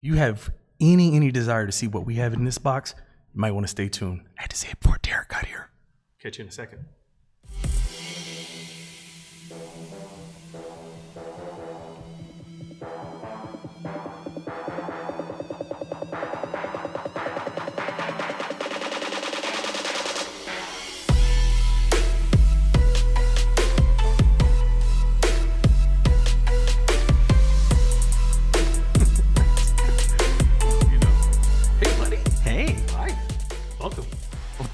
you have any desire to see what we have in this box, you might want to stay tuned. I had to say it before Derek got here. Catch you in a second.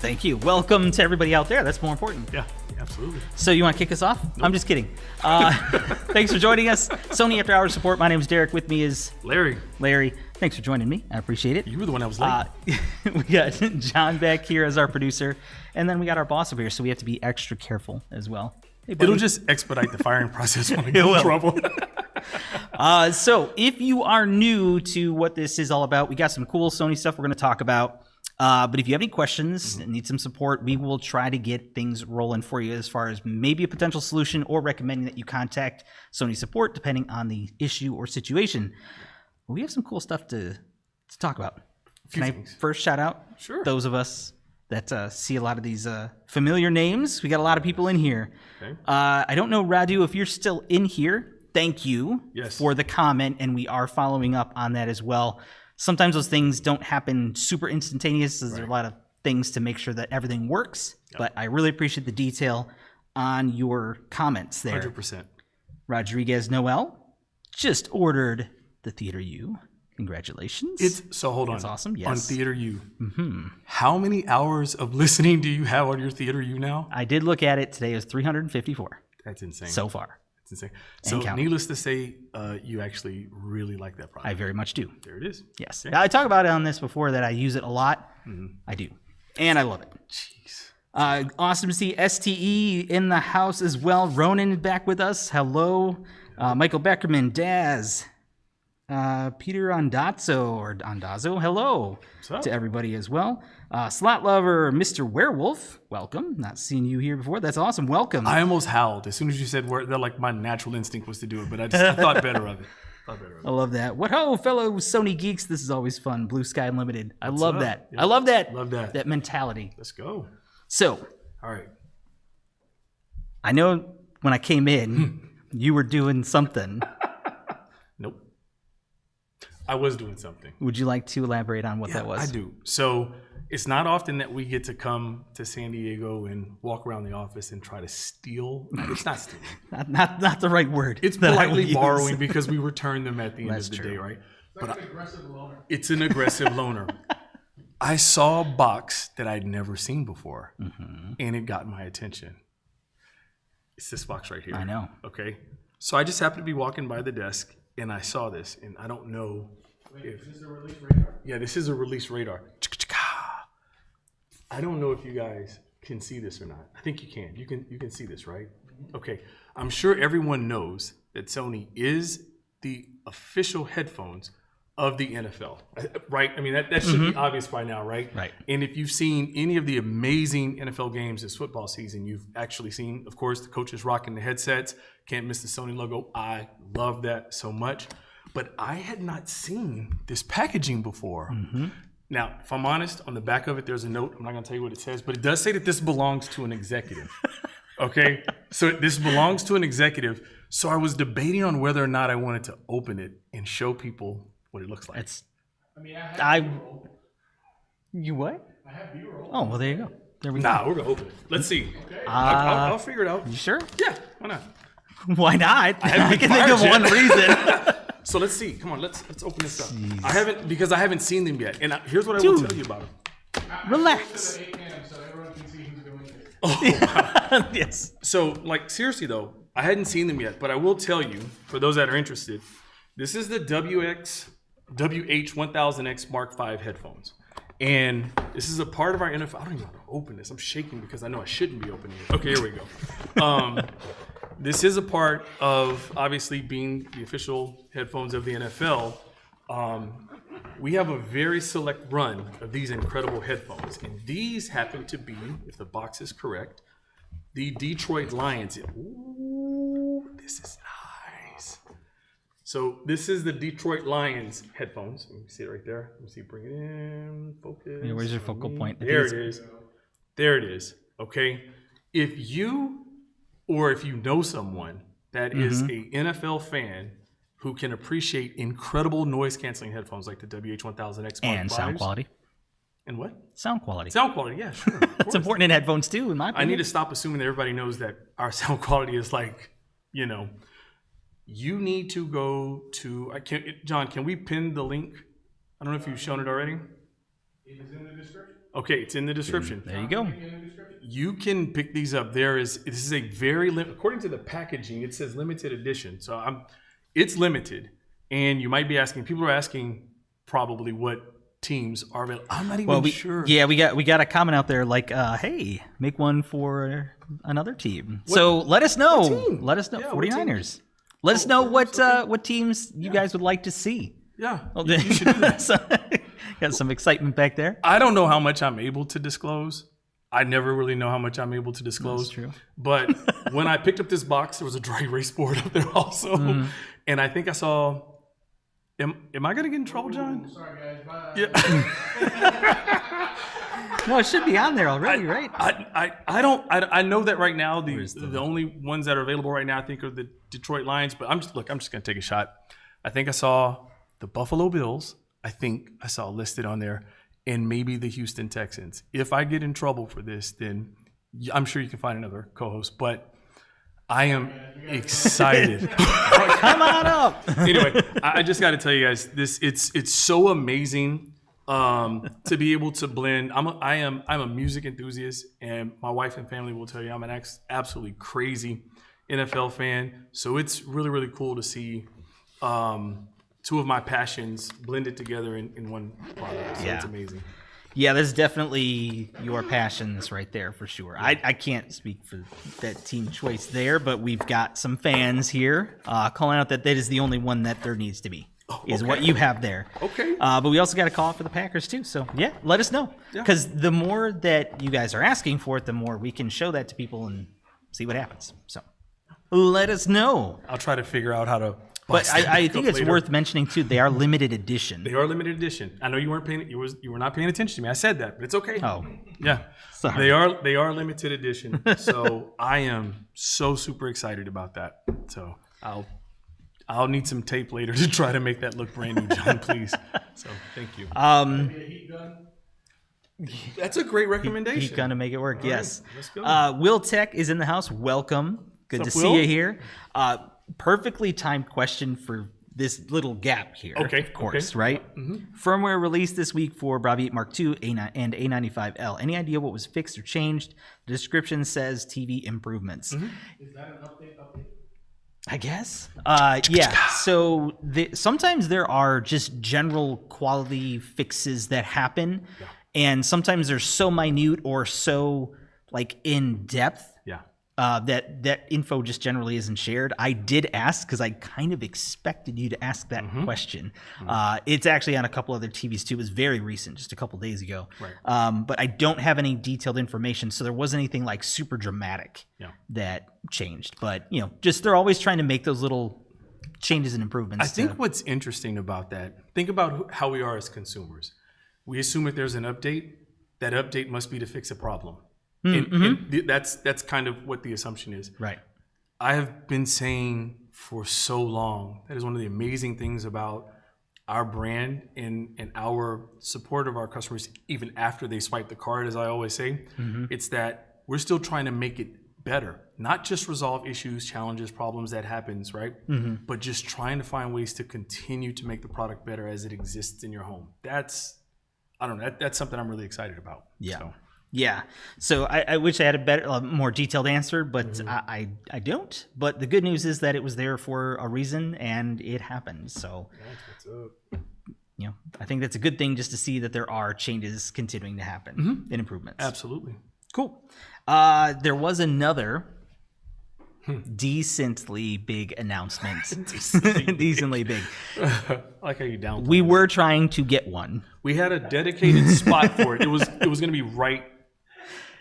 Thank you. Welcome to everybody out there. That's more important. Yeah, absolutely. So you want to kick us off? Nope. I'm just kidding. Thanks for joining us. Sony After Hours Support. My name is Derek. With me is Larry. Larry, thanks for joining me. I appreciate it. You were the one that was late. We got John back here as our producer, and then we got our boss over here, so we have to be extra careful as well. Hey, it'll just expedite the firing process when we get in trouble. So if you are new to what this is all about, we got some cool Sony stuff we're going to talk about. But if you have any questions and need some support, we will try to get things rolling for you as far as maybe a potential solution or recommending that you contact Sony support depending on the issue or situation. We have some cool stuff to talk about. Can I first shout out those of us that see a lot of these familiar names? We got a lot of people in here. Okay. I don't know, Radu, if you're still in here. Thank you for the comment, and we are following up on that as well. Sometimes those things don't happen super instantaneous. There's a lot of things to make sure that everything works. Yep. But I really appreciate the detail on your comments there. 100%. Rodriguez Noel just ordered the Theater U. Congratulations. Hold on. It's awesome. Yes. On Theater U. Mm-hmm. How many hours of listening do you have on your Theater U now? I did look at it. Today is 354. That's insane. So far. Insane. So needless to say, you actually really like that product. I very much do. There it is. Yes. Okay. I talked about it on this before that I use it a lot. Mm-hmm. I do. And I love it. Jeez. Awesome to see STE in the house as well. Ronan back with us. Hello. Michael Beckerman, Daz. Peter Ondazzo. Hello to everybody as well. Slot Lover, Mr. Werewolf, welcome. Not seen you here before. That's awesome. Welcome. I almost howled as soon as you said that. Like my natural instinct was to do it, but I thought better of it. I love that. What ho, fellow Sony geeks? This is always fun. Blue Sky Unlimited. I love that. Yeah. I love that. Love that. That mentality. Let's go. So, all right. I know when I came in, you were doing something. Nope. I was doing something. Would you like to elaborate on what that was? I do. So it's not often that we get to come to San Diego and walk around the office and try to steal. It's not stealing. not the right word. It's politely borrowing because we return them at the end of the day, right? It's like an aggressive loaner. It's an aggressive loaner. I saw a box that I'd never seen before, and it got my attention. It's this box right here. I know. Okay. So I just happened to be walking by the desk, and I saw this, and I don't know. Is this a release radar? Yeah, this is a release radar. I don't know if you guys can see this or not. I think you can. You can see this, right? Mm-hmm. Okay. I'm sure everyone knows that Sony is the official headphones of the NFL, right? I mean, that should be obvious by now, right? Right. And if you've seen any of the amazing NFL games this football season, you've actually seen, of course, the coaches rocking the headsets. Can't miss the Sony logo. I love that so much. But I had not seen this packaging before. Mm-hmm. Now, if I'm honest, on the back of it, there's a note. I'm not going to tell you what it says, but it does say that this belongs to an executive. Okay? So this belongs to an executive. So I was debating on whether or not I wanted to open it and show people what it looks like. I have B-roll. You what? I have B-roll. Oh, well, there you go. There we go. Nah, we're going to open it. Let's see. Okay. I'll figure it out. You sure? Yeah, why not? Why not? I can think of one reason. So let's see. Come on, let's open this up. Jeez. I haven't seen them yet. And here's what I will tell you about them. Relax. At 8 a.m. so everyone can see who's going to. Oh, wow. Yes. So, like, seriously though, I hadn't seen them yet, but I will tell you, for those that are interested, this is the WH-1000X Mark V headphones. And this is a part of our NFL. I don't even know how to open this. I'm shaking because I know I shouldn't be opening it. Okay, here we go. This is a part of, obviously, being the official headphones of the NFL. We have a very select run of these incredible headphones. And these happen to be, if the box is correct, the Detroit Lions. Ooh, this is nice. So this is the Detroit Lions headphones. Let me see it right there. Let me see. Bring it in. Focus. Where's your focal point? There it is. There it is. Okay. If you know someone that is a NFL fan who can appreciate incredible noise canceling headphones like the WH-1000X And sound quality. And what? Sound quality. Sound quality, yeah, sure. It's important in headphones too, in my opinion. I need to stop assuming that everybody knows that our sound quality is like, you need to go to, John, can we pin the link? I don't know if you've shown it already. It is in the description. Okay, it's in the description. There you go. You can pick these up. This is a very according to the packaging, it says limited edition. So it's limited. And you might be asking, people are asking probably what teams are available. I'm not even sure. Yeah, we got a comment out there like, hey, make one for another team. So let us know. Let us know. Yeah, 49ers. Let us know what teams you guys would like to see. Yeah, you should do that. So, got some excitement back there. I don't know how much I'm able to disclose. I never really know how much I'm able to disclose. That's true. But when I picked up this box, there was a dry erase board up there also. And I think I saw, am I going to get in trouble, John? Sorry, guys. Bye. Yeah. No, it should be on there already, right? I know that right now the only ones that are available right now I think are the Detroit Lions, but I'm just going to take a shot. I think I saw the Buffalo Bills. I think I saw listed on there, and maybe the Houston Texans. If I get in trouble for this, then I'm sure you can find another co-host, but I am excited. Come on up. Anyway, I just got to tell you guys, it's so amazing to be able to blend. I'm a music enthusiast, and my wife and family will tell you I'm an absolutely crazy NFL fan. So it's really, really cool to see two of my passions blended together in one product. So it's amazing. Yeah, there's definitely your passions right there for sure. I can't speak for that team choice there, but we've got some fans here calling out that is the only one that there needs to be. Is what you have there. Okay. But we also got a call for the Packers too. So yeah, let us know. Because the more that you guys are asking for it, the more we can show that to people and see what happens. So let us know. I'll try to figure out how to. But I think it's worth mentioning too. They are limited edition. They are limited edition. I know you weren't paying. You were not paying attention to me. I said that, but it's okay. Oh, yeah. Sorry. They are limited edition. So I am so super excited about that. So I'll need some tape later to try to make that look brand new, John. Please. So thank you. That's a great recommendation. He's gonna make it work. All yes. right, let's go. Will Tech is in the house. Welcome. Good What's to up, see Will? you here. Perfectly timed question for this little gap here. Okay, Of course, okay. right? Firmware released this week for BRAVIA 8 Mark II and A95L. Any idea what was fixed or changed? The description says TV improvements. Is that an update? I guess. Yeah. So sometimes there are just general quality fixes that happen, and sometimes they're so minute or so like in depth that info just generally isn't shared. I did ask because I kind of expected you to ask that question. It's actually on a couple other TVs too. It was very recent, just a couple days ago. Right. But I don't have any detailed information, so there wasn't anything like super dramatic that changed. But just they're always trying to make those little changes and improvements. I think what's interesting about that, think about how we are as consumers. We assume if there's an update, that update must be to fix a problem. And that's kind of what the assumption is. Right. I have been saying for so long, that is one of the amazing things about our brand and our support of our customers, even after they swipe the card, as I always say. It's that we're still trying to make it better, not just resolve issues, challenges, problems that happens, right? But just trying to find ways to continue to make the product better as it exists in your home. That's something I'm really excited about. Yeah. So. Yeah. So I wish I had a better, more detailed answer, but I don't. But the good news is that it was there for a reason and it happened. So, That's what's up. I think that's a good thing just to see that there are changes continuing to happen and improvements. Absolutely. Cool. There was another decently big announcement. Decently big. I like how you downplayed. We were trying to get one. We had a dedicated spot for it. It was going to be right.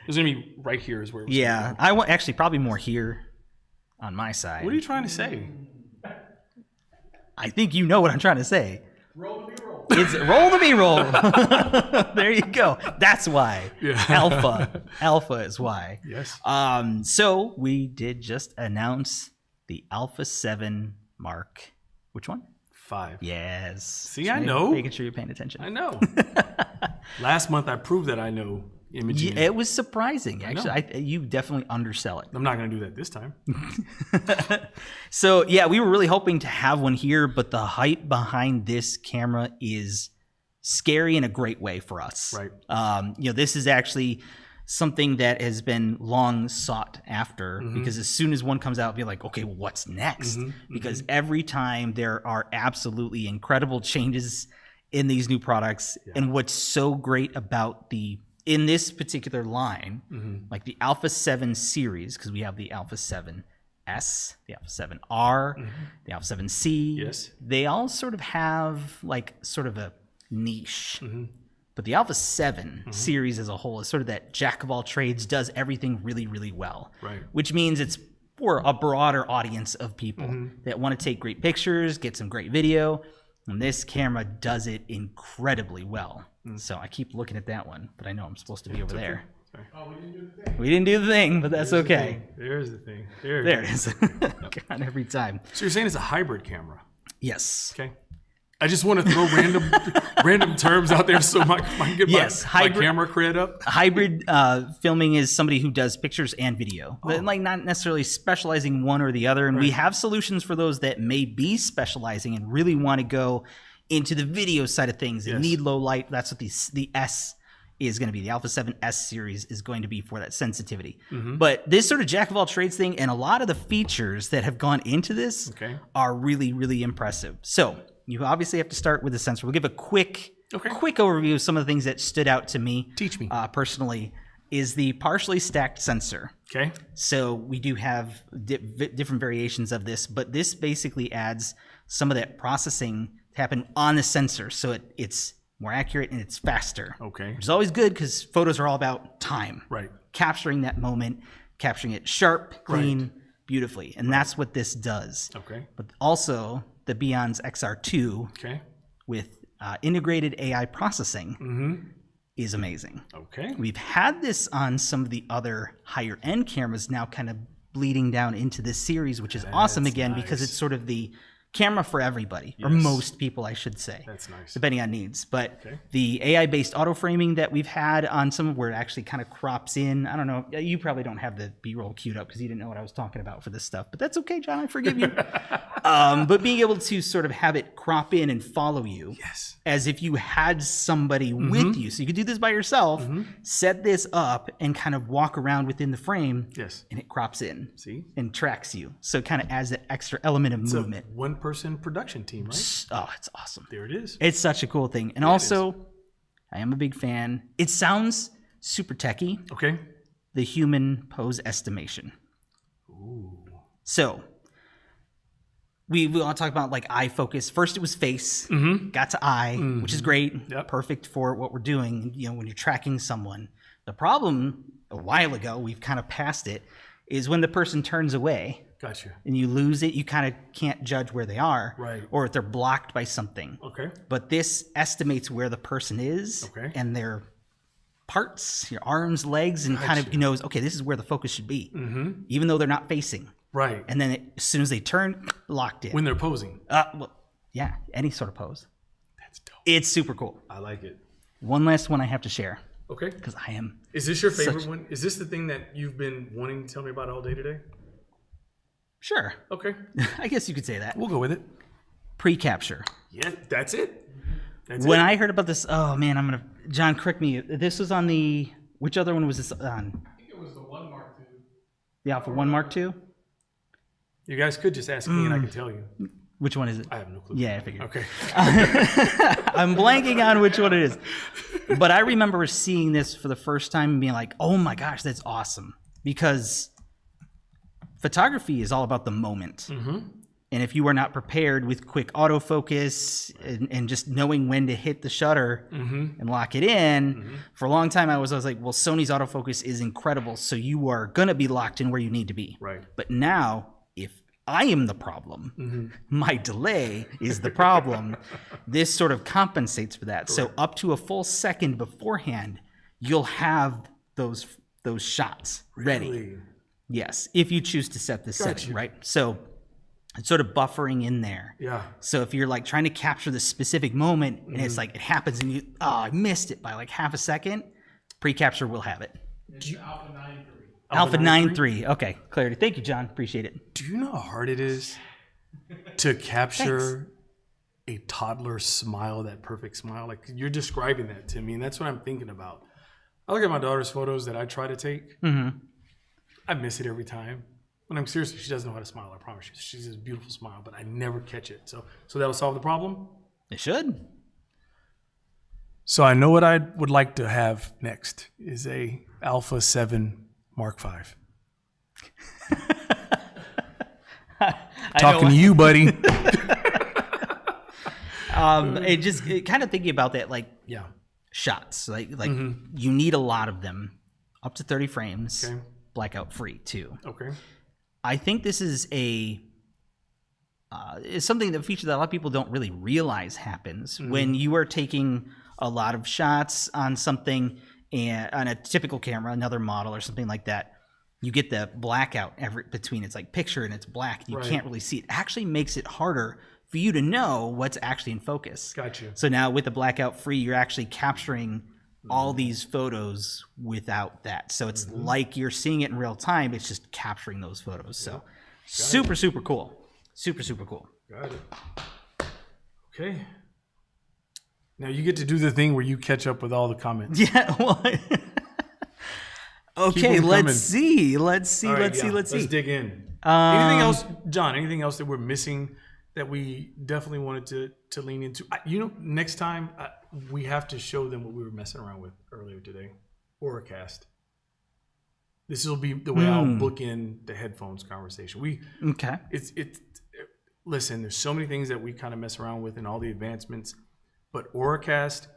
It was going to be right here is where it was. Yeah, I want actually probably more here on my side. What are you trying to say? I think you know what I'm trying to say. Roll the B-roll. It's roll the B-roll. There you go. That's why. Yeah. Alpha is why. Yes. So we did just announce the Alpha 7 Mark. Which one? 5. Yes. See, I know. Making sure you're paying attention. I know. Last month I proved that I know imaging. Yeah, it was surprising. Actually, you definitely undersell it. I'm not going to do that this time. So yeah, we were really hoping to have one here, but the hype behind this camera is scary in a great way for us. Right. This is actually something that has been long sought after, because as soon as one comes out, be like, okay, well, what's next? Because every time there are absolutely incredible changes in these new products. And what's so great about in this particular line, like the Alpha 7 series, because we have the Alpha 7S, the Alpha 7R, the Alpha 7C. Yes. They all sort of have like sort of a niche. But the Alpha 7 series as a whole is sort of that jack of all trades, does everything really, really well. Right. Which means it's for a broader audience of people that want to take great pictures, get some great video. And this camera does it incredibly well. So I keep looking at that one, but I know I'm supposed to be over there. Sorry. Oh, we didn't do the thing. We didn't do the thing, but that's okay. There's the thing. There it is. God, every time. So you're saying it's a hybrid camera? Yes. Okay. I just want to throw random terms out there so I can get my camera cred up. Hybrid filming is somebody who does pictures and video, but like not necessarily specializing one or the other. And we have solutions for those that may be specializing and really want to go into the video side of things and need low light. That's what the S is going to be. The Alpha 7S series is going to be for that sensitivity. But this sort of jack of all trades thing, and a lot of the features that have gone into this are really, really impressive. So you obviously have to start with the sensor. We'll give a quick overview of some of the things that stood out to me. Teach me. Personally, is the partially stacked sensor. Okay. So we do have different variations of this, but this basically adds some of that processing to happen on the sensor, so it's more accurate and it's faster. Okay. Which is always good because photos are all about time. Right. Capturing that moment, capturing it sharp, clean, beautifully. And that's what this does. Okay. But also the Beyond's XR2 with integrated AI processing is amazing. Okay. We've had this on some of the other higher end cameras now kind of bleeding down into this series, which is awesome again, because it's sort of the camera for everybody, or most people, I should say. That's nice. Depending on needs. But the AI-based auto framing that we've had on some where it actually kind of crops in. I don't know. You probably don't have the B-roll queued up because you didn't know what I was talking about for this stuff. But that's okay, John. I forgive you. But being able to sort of have it crop in and follow you as if you had somebody with you. So you could do this by yourself, set this up, and kind of walk around within the frame. And it crops in. See? And tracks you. So it kind of adds that extra element of movement. One-person production team, right? Oh, it's awesome. There it is. It's such a cool thing. And also, I am a big fan. It sounds super techy. Okay. The human pose estimation. Ooh. So, we all talk about like eye focus. First, it was face, got to eye, which is great. Perfect for what we're doing, when you're tracking someone. The problem, a while ago, we've kind of passed it, is when the person turns away. Gotcha. And you lose it, you kind of can't judge where they are. Right. Or if they're blocked by something. Okay. But this estimates where the person is and their parts, your arms, legs, and kind of knows, okay, this is where the focus should be. Even though they're not facing. Right. And then as soon as they turn, locked in. When they're posing. Well, yeah, any sort of pose. That's dope. It's super cool. I like it. One last one I have to share. Okay. Because I am. Is this your favorite one? Is this the thing that you've been wanting to tell me about all day today? Sure. Okay. I guess you could say that. We'll go with it. Pre-capture. Yeah, that's it. When I heard about this, oh man, John, correct me. This was on which other one was this on? I think it was the 1 Mark II. The Alpha 1 Mark II? You guys could just ask me and I can tell you. Which one is it? I have no clue. Yeah, I figured. Okay. I'm blanking on which one it is. But I remember seeing this for the first time and being like, oh my gosh, that's awesome. Because photography is all about the moment. And if you are not prepared with quick autofocus and just knowing when to hit the shutter and lock it in, for a long time I was like, well, Sony's autofocus is incredible. So you are going to be locked in where you need to be. Right. But now, if I am the problem. My delay is the problem. This sort of compensates for that. So up to a full second beforehand, you'll have those shots ready. Really? Yes, if you choose to set this setting, right? So it's sort of buffering in there. Yeah. So if you're like trying to capture the specific moment and it's like it happens and you, I missed it by like half a second, pre-capture will have it. It's Alpha 9.3. Alpha 9.3. Okay, clarity. Thank you, John. Appreciate it. Do you know how hard it is to capture a toddler's smile, that perfect smile? Like, you're describing that to me, and that's what I'm thinking about. I look at my daughter's photos that I try to take. I miss it every time. When I'm serious, she doesn't know how to smile, I promise you. She's this beautiful smile, but I never catch it. So that'll solve the problem? It should. So I know what I would like to have next is a Alpha 7 Mark V. Talking to you, buddy. It kind of thinking about that, like Yeah. shots, like you need a lot of them, up to 30 frames, Okay. blackout free too. Okay. I think this is is something, that feature that a lot of people don't really realize happens when you are taking a lot of shots on something, and on a typical camera, another model or something like that. You get the blackout between it's like picture and it's black. You can't really see it. It actually makes it harder for you to know what's actually in focus. Gotcha. So now with the blackout free, you're actually capturing all these photos without that. So it's like you're seeing it in real time. It's just capturing those photos. So super, super cool. Super, super cool. Got it. Okay. Now you get to do the thing where you catch up with all the comments. Yeah. Well, okay. them Let's coming. see. Let's see. All right, Let's see. Let's see. Let's dig in. Anything else, John? Anything else that we're missing that we definitely wanted to lean into? Next time we have to show them what we were messing around with earlier today. AuraCast. This will be the way I'll book in the headphones conversation. Okay. Listen, there's so many things that we kind of mess around with and all the advancements, but AuraCast,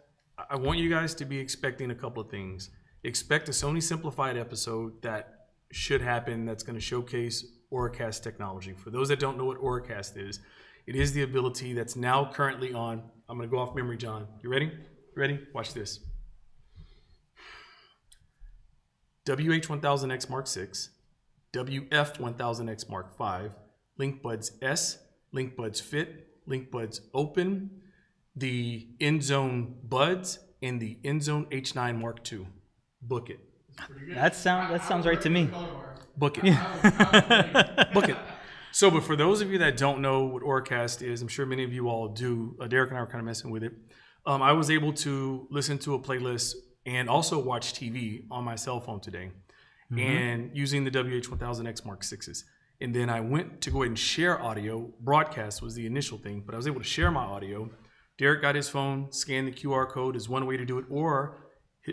I want you guys to be expecting a couple of things. Expect a Sony simplified episode that should happen that's going to showcase AuraCast technology. For those that don't know what AuraCast is, it is the ability that's now currently on. I'm going to go off memory, John. You ready? Ready? Watch this. WH-1000X Mark VI, WF-1000X Mark V, LinkBuds S, LinkBuds Fit, LinkBuds Open, the InZone Buds, and the InZone H9 Mark II. Book it. That sounds right to me. Book it. Book it. So, but for those of you that don't know what AuraCast is, I'm sure many of you all do. Derek and I were kind of messing with it. I was able to listen to a playlist and also watch TV on my cell phone today, and using the WH-1000X Mark VIs. And then I went to go ahead and share audio. Broadcast was the initial thing, but I was able to share my audio. Derek got his phone, scanned the QR code is one way to do it, or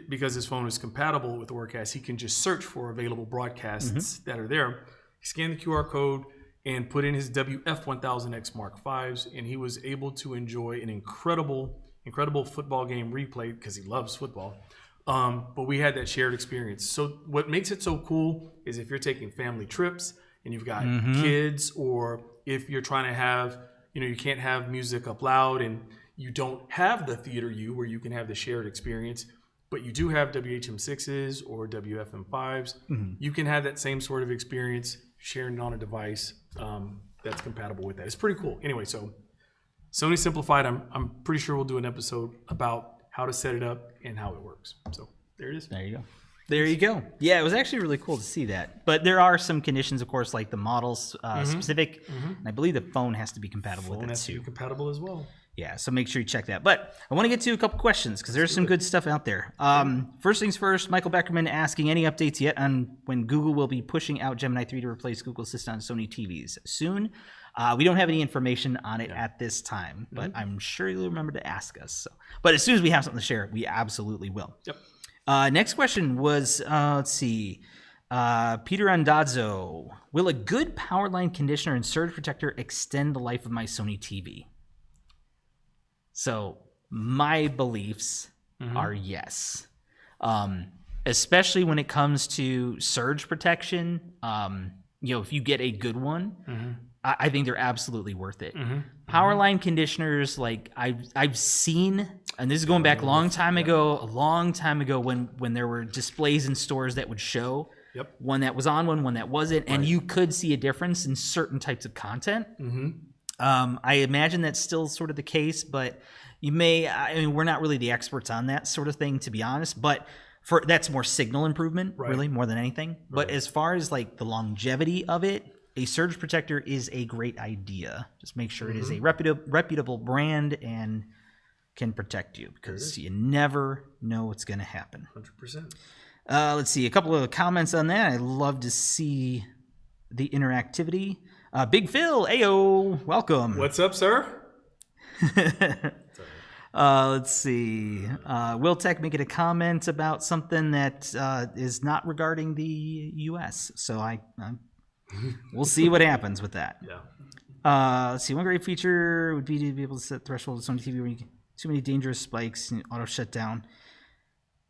because his phone is compatible with AuraCast, he can just search for available broadcasts that are there. He scanned the QR code and put in his WF-1000X Mark Vs, and he was able to enjoy an incredible football game replay because he loves football. But we had that shared experience. So what makes it so cool is if you're taking family trips and you've got kids, or if you're trying to have, you can't have music up loud and you don't have the theater where you can have the shared experience, but you do have WHM6s or WFM5s. You can have that same sort of experience sharing it on a device that's compatible with that. It's pretty cool. Anyway, so Sony Simplified, I'm pretty sure we'll do an episode about how to set it up and how it works. So there it is. There you go. There you go. Yeah, it was actually really cool to see that. But there are some conditions, of course, like the models specific. And I believe the phone has to be compatible with that has to too. be compatible as well. Yeah, so make sure you check that. But I want to get to a couple questions because there's some good stuff out there. First things first, Michael Beckerman asking any updates yet on when Google will be pushing out Gemini 3 to replace Google Assistant on Sony TVs soon. We don't have any information on it at this time, but I'm sure you'll remember to ask us. So. But as soon as we have something to share, we absolutely will. Yep. Next question was, let's see, Peter Andazzo. Will a good power line conditioner and surge protector extend the life of my Sony TV? So my beliefs are yes, especially when it comes to surge protection. If you get a good one, I think they're absolutely worth it. Mm-hmm. Power line conditioners, like I've seen, and this is going back a long time ago when there were displays in stores that would show one that was on one that wasn't, and you could see a difference in certain types of content. I imagine that's still sort of the case, but you may, I mean, we're not really the experts on that sort of thing, to be honest, but that's more signal improvement, really, more than anything. But as far as like the longevity of it, a surge protector is a great idea. Just make sure it is a reputable brand and can protect you, because you never know what's going to happen. 100%. Let's see, a couple of comments on that. I love to see the interactivity. Big Phil, ayo, welcome. What's up, sir? Let's see. Will Tech making a comment about something that is not regarding the U.S. So we'll see what happens with that. Let's see. One great feature would be to be able to set threshold of Sony TV when you get too many dangerous spikes and auto shutdown.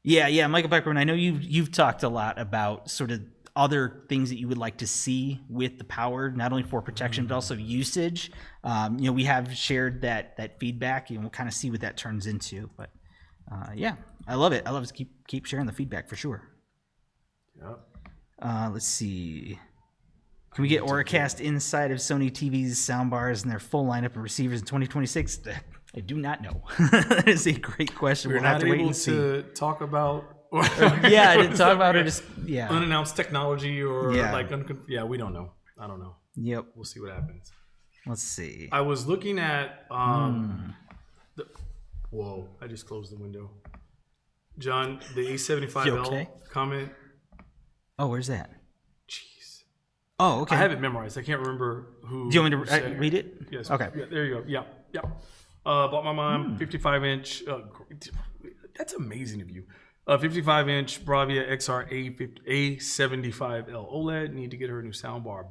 Yeah, Michael Beckman, I know you've talked a lot about sort of other things that you would like to see with the power, not only for protection but also usage. We have shared that feedback, and we'll kind of see what that turns into. But yeah, I love it. I love to keep sharing the feedback for sure. Let's see. Can we get AuraCast inside of Sony TV's soundbars and their full lineup of receivers in 2026? I do not know. That is a great question. We'll have to wait and see. To talk about. I didn't talk about it. Just unannounced technology or we don't know. I don't know. Yep. We'll see what happens. Let's see. I was looking at whoa! I just closed the window. John, the A75L comment. Oh, where's that? Jeez. Oh, okay. I have it memorized. I can't remember who. Do you want me to read it? Yes. Okay. Yeah, there you go. Yeah. Bought my mom 55-inch. That's amazing of you. 55-inch BRAVIA XR A75L OLED. Need to get her a new soundbar.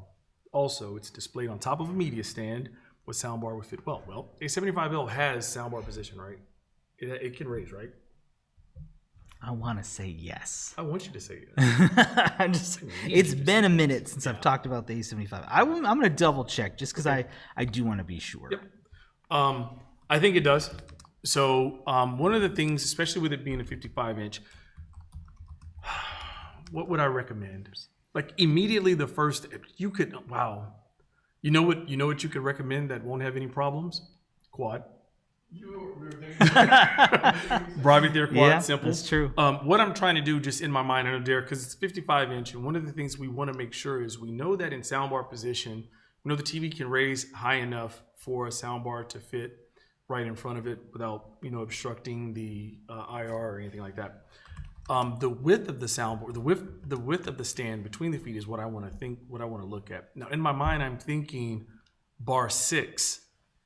Also, it's displayed on top of a media stand. What soundbar would fit well? Well, A75L has soundbar position, right? It can raise, right? I want to say yes. I want you to say yes. It's been a minute since I've talked about the A75. I'm going to double check just because I do want to be sure. Yep. I think it does. So one of the things, especially with it being a 55-inch, what would I recommend? Like immediately the first, you could, you know what you could recommend that won't have any problems? Quad. BRAVIA Theater Quad, simple. That's true. What I'm trying to do just in my mind, I know Derek, because it's 55-inch, and one of the things we want to make sure is we know that in soundbar position, we know the TV can raise high enough for a soundbar to fit right in front of it without, obstructing the IR or anything like that. The width of the soundboard, the width of the stand between the feet is what I want to look at. Now, in my mind, I'm thinking bar 6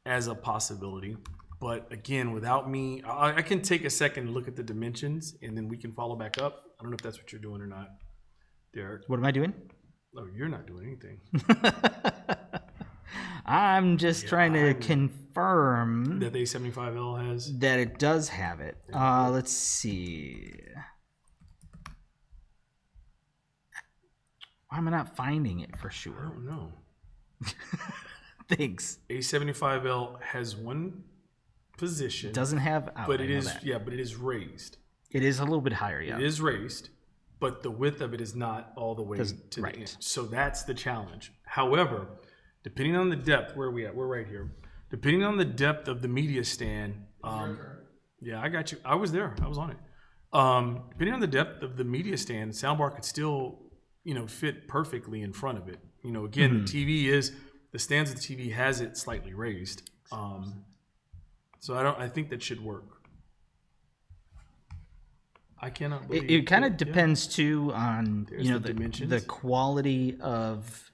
as a possibility. But again, without me, I can take a second and look at the dimensions, and then we can follow back up. I don't know if that's what you're doing or not, Derek. What am I doing? Oh, you're not doing anything. I'm just trying to confirm that the A75L has that it does have it. Let's see. Why am I not finding it for sure? I don't know. Thanks. A75L has one position. It doesn't have out, but it is but it is raised. It is a little bit higher, yeah. It is raised, but the width of it is not all the way to the end. So that's the challenge. However, depending on the depth, where are we at? We're right here. Depending on the depth of the media stand, yeah, I got you. I was there. I was on it. Depending on the depth of the media stand, the soundbar could still, fit perfectly in front of it. Again, the stands of the TV has it slightly raised. So I think that should work. I cannot believe it kind of depends too on the quality of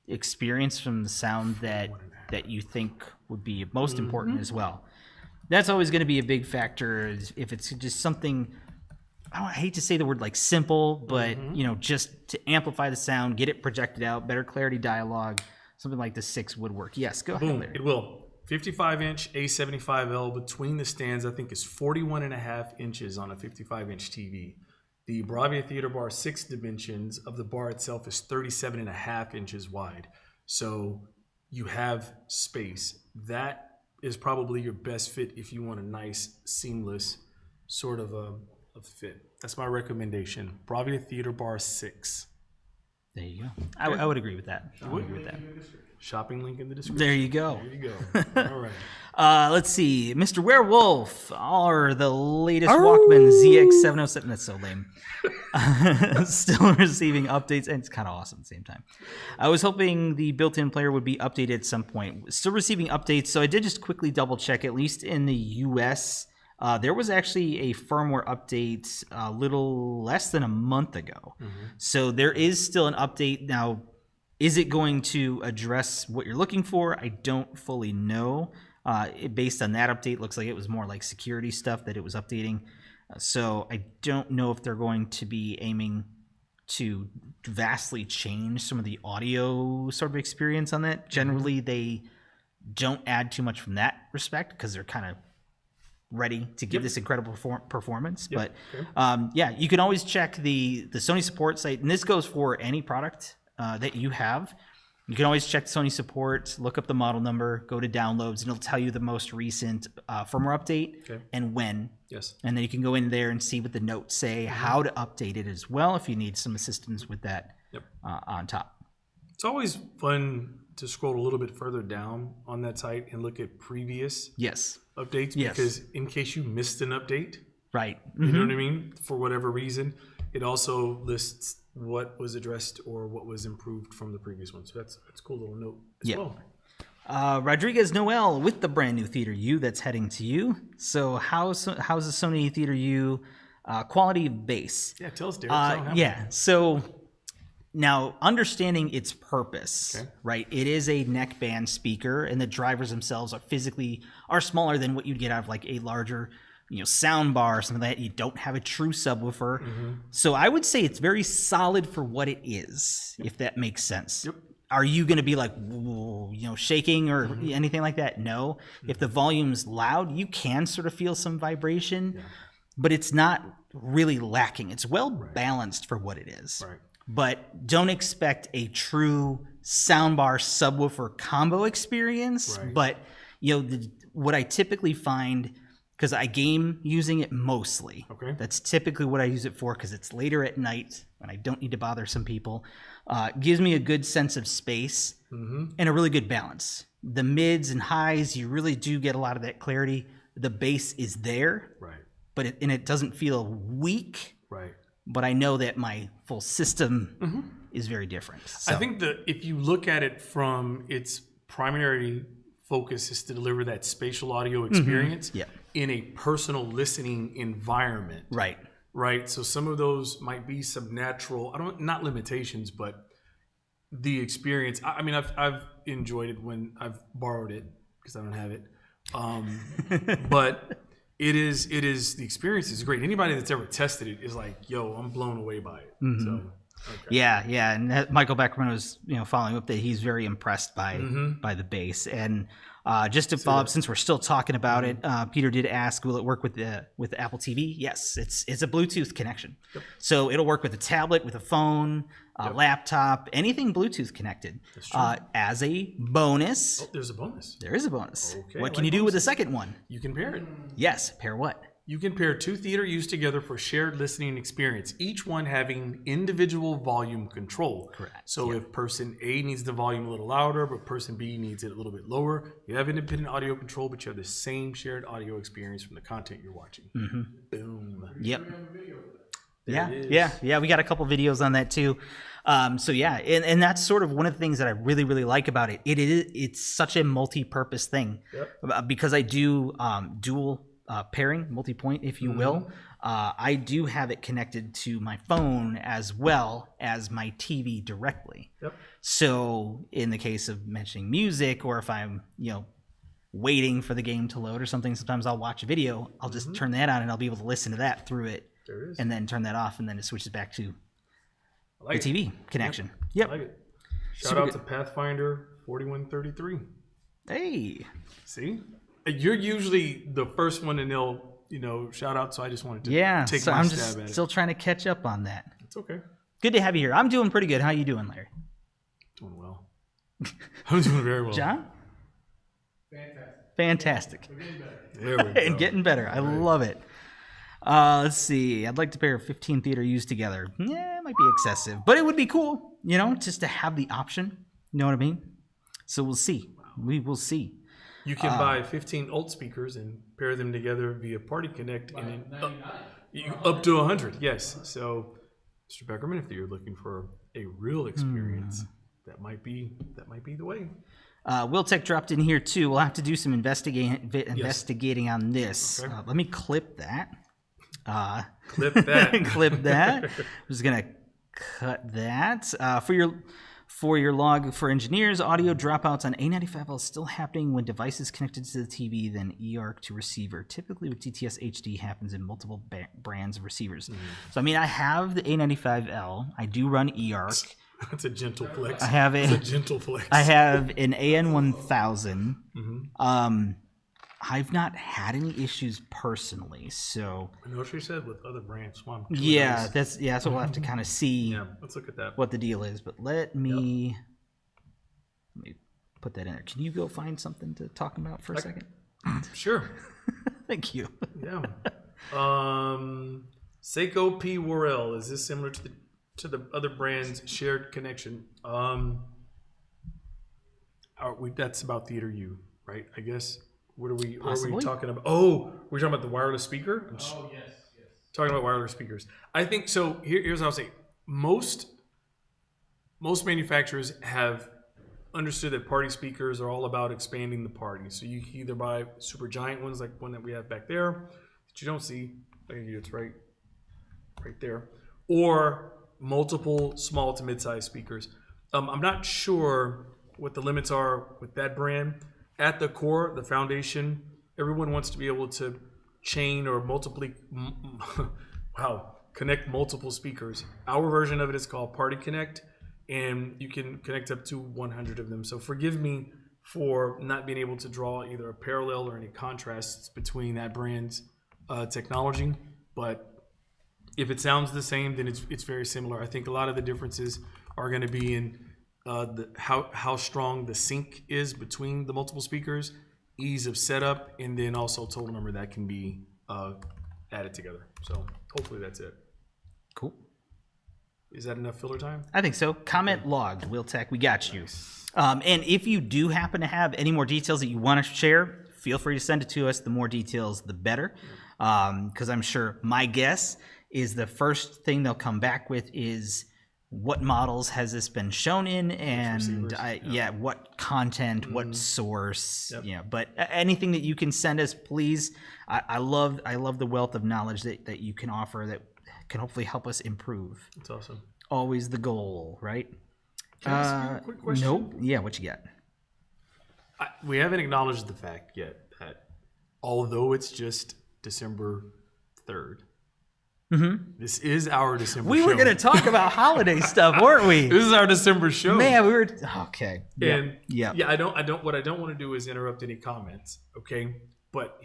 experience from the sound that you think would be most important as well. That's always going to be a big factor. If it's just something, I hate to say the word like simple, but just to amplify the sound, get it projected out, better clarity dialogue, something like the 6 would work. Yes, go ahead, Larry. It will. 55-inch A75L between the stands, I think, is 41.5 inches on a 55-inch TV. The BRAVIA Theater Bar 6 dimensions of the bar itself is 37.5 inches wide. So you have space. That is probably your best fit if you want a nice, seamless sort of a fit. That's my recommendation. BRAVIA Theater Bar 6. There you go. I would agree with that. I would agree with that. Shopping link in the description. There you go. There you go. All right. Let's see. Mr. Werewolf, or the latest Walkman ZX707. That's so lame. Still receiving updates, and it's kind of awesome at the same time. I was hoping the built-in player would be updated at some point. Still receiving updates, so I did just quickly double-check, at least in the US. There was actually a firmware update a little less than a month ago. So there is still an update. Now, is it going to address what you're looking for? I don't fully know. Based on that update, looks like it was more like security stuff that it was updating. So I don't know if they're going to be aiming to vastly change some of the audio sort of experience on that. Generally, they don't add too much from that respect because they're kind of ready to give this incredible performance. But yeah, you can always check the Sony support site, and this goes for any product that you have. You can always check Sony support, look up the model number, go to downloads, and it'll tell you the most recent firmware update and when. Yes. And then you can go in there and see what the notes say, how to update it as well if you need some assistance with that on top. It's always fun to scroll a little bit further down on that site and look at previous updates because in case you missed an update, you know what I mean, for whatever reason, it also lists what was addressed or what was improved from the previous one. So that's a cool little note as well. Rodriguez Noel with the brand new Theater U that's heading to you. So how's the Sony Theater U quality of bass? Yeah, tell us, Derek. So now understanding its purpose, right? It is a neck band speaker, and the drivers themselves are smaller than what you'd get out of like a larger soundbar or something like that. You don't have a true subwoofer. So I would say it's very solid for what it is, if that makes sense. Are you going to be like, shaking or anything like that? No. If the volume's loud, you can sort of feel some vibration, but it's not really lacking. It's well balanced for what it is. But don't expect a true soundbar subwoofer combo experience. But what I typically find, because I game using it mostly. That's typically what I use it for because it's later at night when I don't need to bother some people. It gives me a good sense of space and a really good balance. The mids and highs, you really do get a lot of that clarity. The bass is there, but it doesn't feel weak. But I know that my full system is very different. So. I think that if you look at it from its primary focus is to deliver that spatial audio experience in a personal listening environment. Right. So some of those might be some natural, not limitations, but the experience. I mean, I've enjoyed it when I've borrowed it because I don't have it. But it is the experience is great. Anybody that's ever tested it is like, yo, I'm blown away by it. So. Yeah, and Michael Beckerman was, following up that he's very impressed by the bass. And just to follow up, since we're still talking about it, Peter did ask, will it work with the Apple TV? Yes, it's a Bluetooth connection, so it'll work with a tablet, with a phone, laptop, anything Bluetooth connected. As a bonus, there's a bonus. There is a bonus. Okay, what can you do with the second one? You can pair it. Yes, pair what? You can pair two Theater U's together for shared listening experience, each one having individual volume control. So if person A needs the volume a little louder, but person B needs it a little bit lower, you have independent audio control, but you have the same shared audio experience from the content you're watching. Boom. Yep. Yeah. We got a couple videos on that too. So yeah, and that's sort of one of the things that I really, really like about it. It's such a multi-purpose thing because I do dual pairing, multi-point, if you will. I do have it connected to my phone as well as my TV directly. So in the case of mentioning music, or if I'm, waiting for the game to load or something, sometimes I'll watch a video, I'll just turn that on and I'll be able to listen to that through it and then turn that off, and then it switches back to the TV connection. I like it. Shout out to Pathfinder 4133. Hey. See? You're usually the first one, and they'll, shout out. So I just wanted to take my stab at it. Still trying to catch up on that. It's okay. Good to have you here. I'm doing pretty good. How you doing, Larry? Doing well. I'm doing very well. John? Fantastic. Fantastic. We're getting better. There we go. And getting better. I love it. Let's see. I'd like to pair 15 theater used together. Yeah, it might be excessive, but it would be cool, just to have the option. You know what I mean? So we'll see. We will see. You can buy 15 alt speakers and pair them together via Party Connect and up to 100. Yes. So, Mr. Beckerman, if you're looking for a real experience, that might be the way. Will Tech dropped in here too. We'll have to do some investigating on this. Okay. Let me clip that. Clip that. Clip that. I'm just gonna cut that. For your log for engineers, audio dropouts on A95L is still happening when devices connected to the TV, then eARC to receiver. Typically with DTS HD happens in multiple brands of receivers. So I mean, I have the A95L. I do run eARC. That's a gentle flex. It's a gentle flex. I have an AN1000. I've not had any issues personally, so I know what you said with other brands. Well, that's what we'll have to kind of see. Yeah, let's look at that. What the deal is. But let me put that in there. Can you go find something to talk about for a second? Sure. Thank you. Yeah. Seiko P. Worrell. Is this similar to the other brand's shared connection? That's about Theater U, right? I guess. What are we talking about? Oh, we're talking about the wireless speaker? Oh, yes. Talking about wireless speakers. I think so. Here's what I'll say. Most manufacturers have understood that party speakers are all about expanding the party. So you can either buy super giant ones like one that we have back there that you don't see. I think it's right there. Or multiple small to mid-sized speakers. I'm not sure what the limits are with that brand. At the core, the foundation, everyone wants to be able to chain or connect multiple speakers. Our version of it is called Party Connect, and you can connect up to 100 of them. So forgive me for not being able to draw either a parallel or any contrasts between that brand's technology, but if it sounds the same, then it's very similar. I think a lot of the differences are going to be in how strong the sync is between the multiple speakers, ease of setup, and then also total number that can be added together. So hopefully that's it. Cool. Is that enough filler time? I think so. Comment logged, Will Tech. We got you. And if you do happen to have any more details that you want to share, feel free to send it to us. The more details, the better. Because I'm sure my guess is the first thing they'll come back with is what models has this been shown in, and what content, what source, But anything that you can send us, please. I love the wealth of knowledge that you can offer that can hopefully help us improve. That's awesome. Always the goal, right? Can I ask you a quick question? Nope. Yeah, what you got? We haven't acknowledged the fact yet that although it's just December 3rd, this is our December show. We were going to talk about holiday stuff, weren't we? This is our December show. Man, we were okay. And I don't what I don't want to do is interrupt any comments, okay? But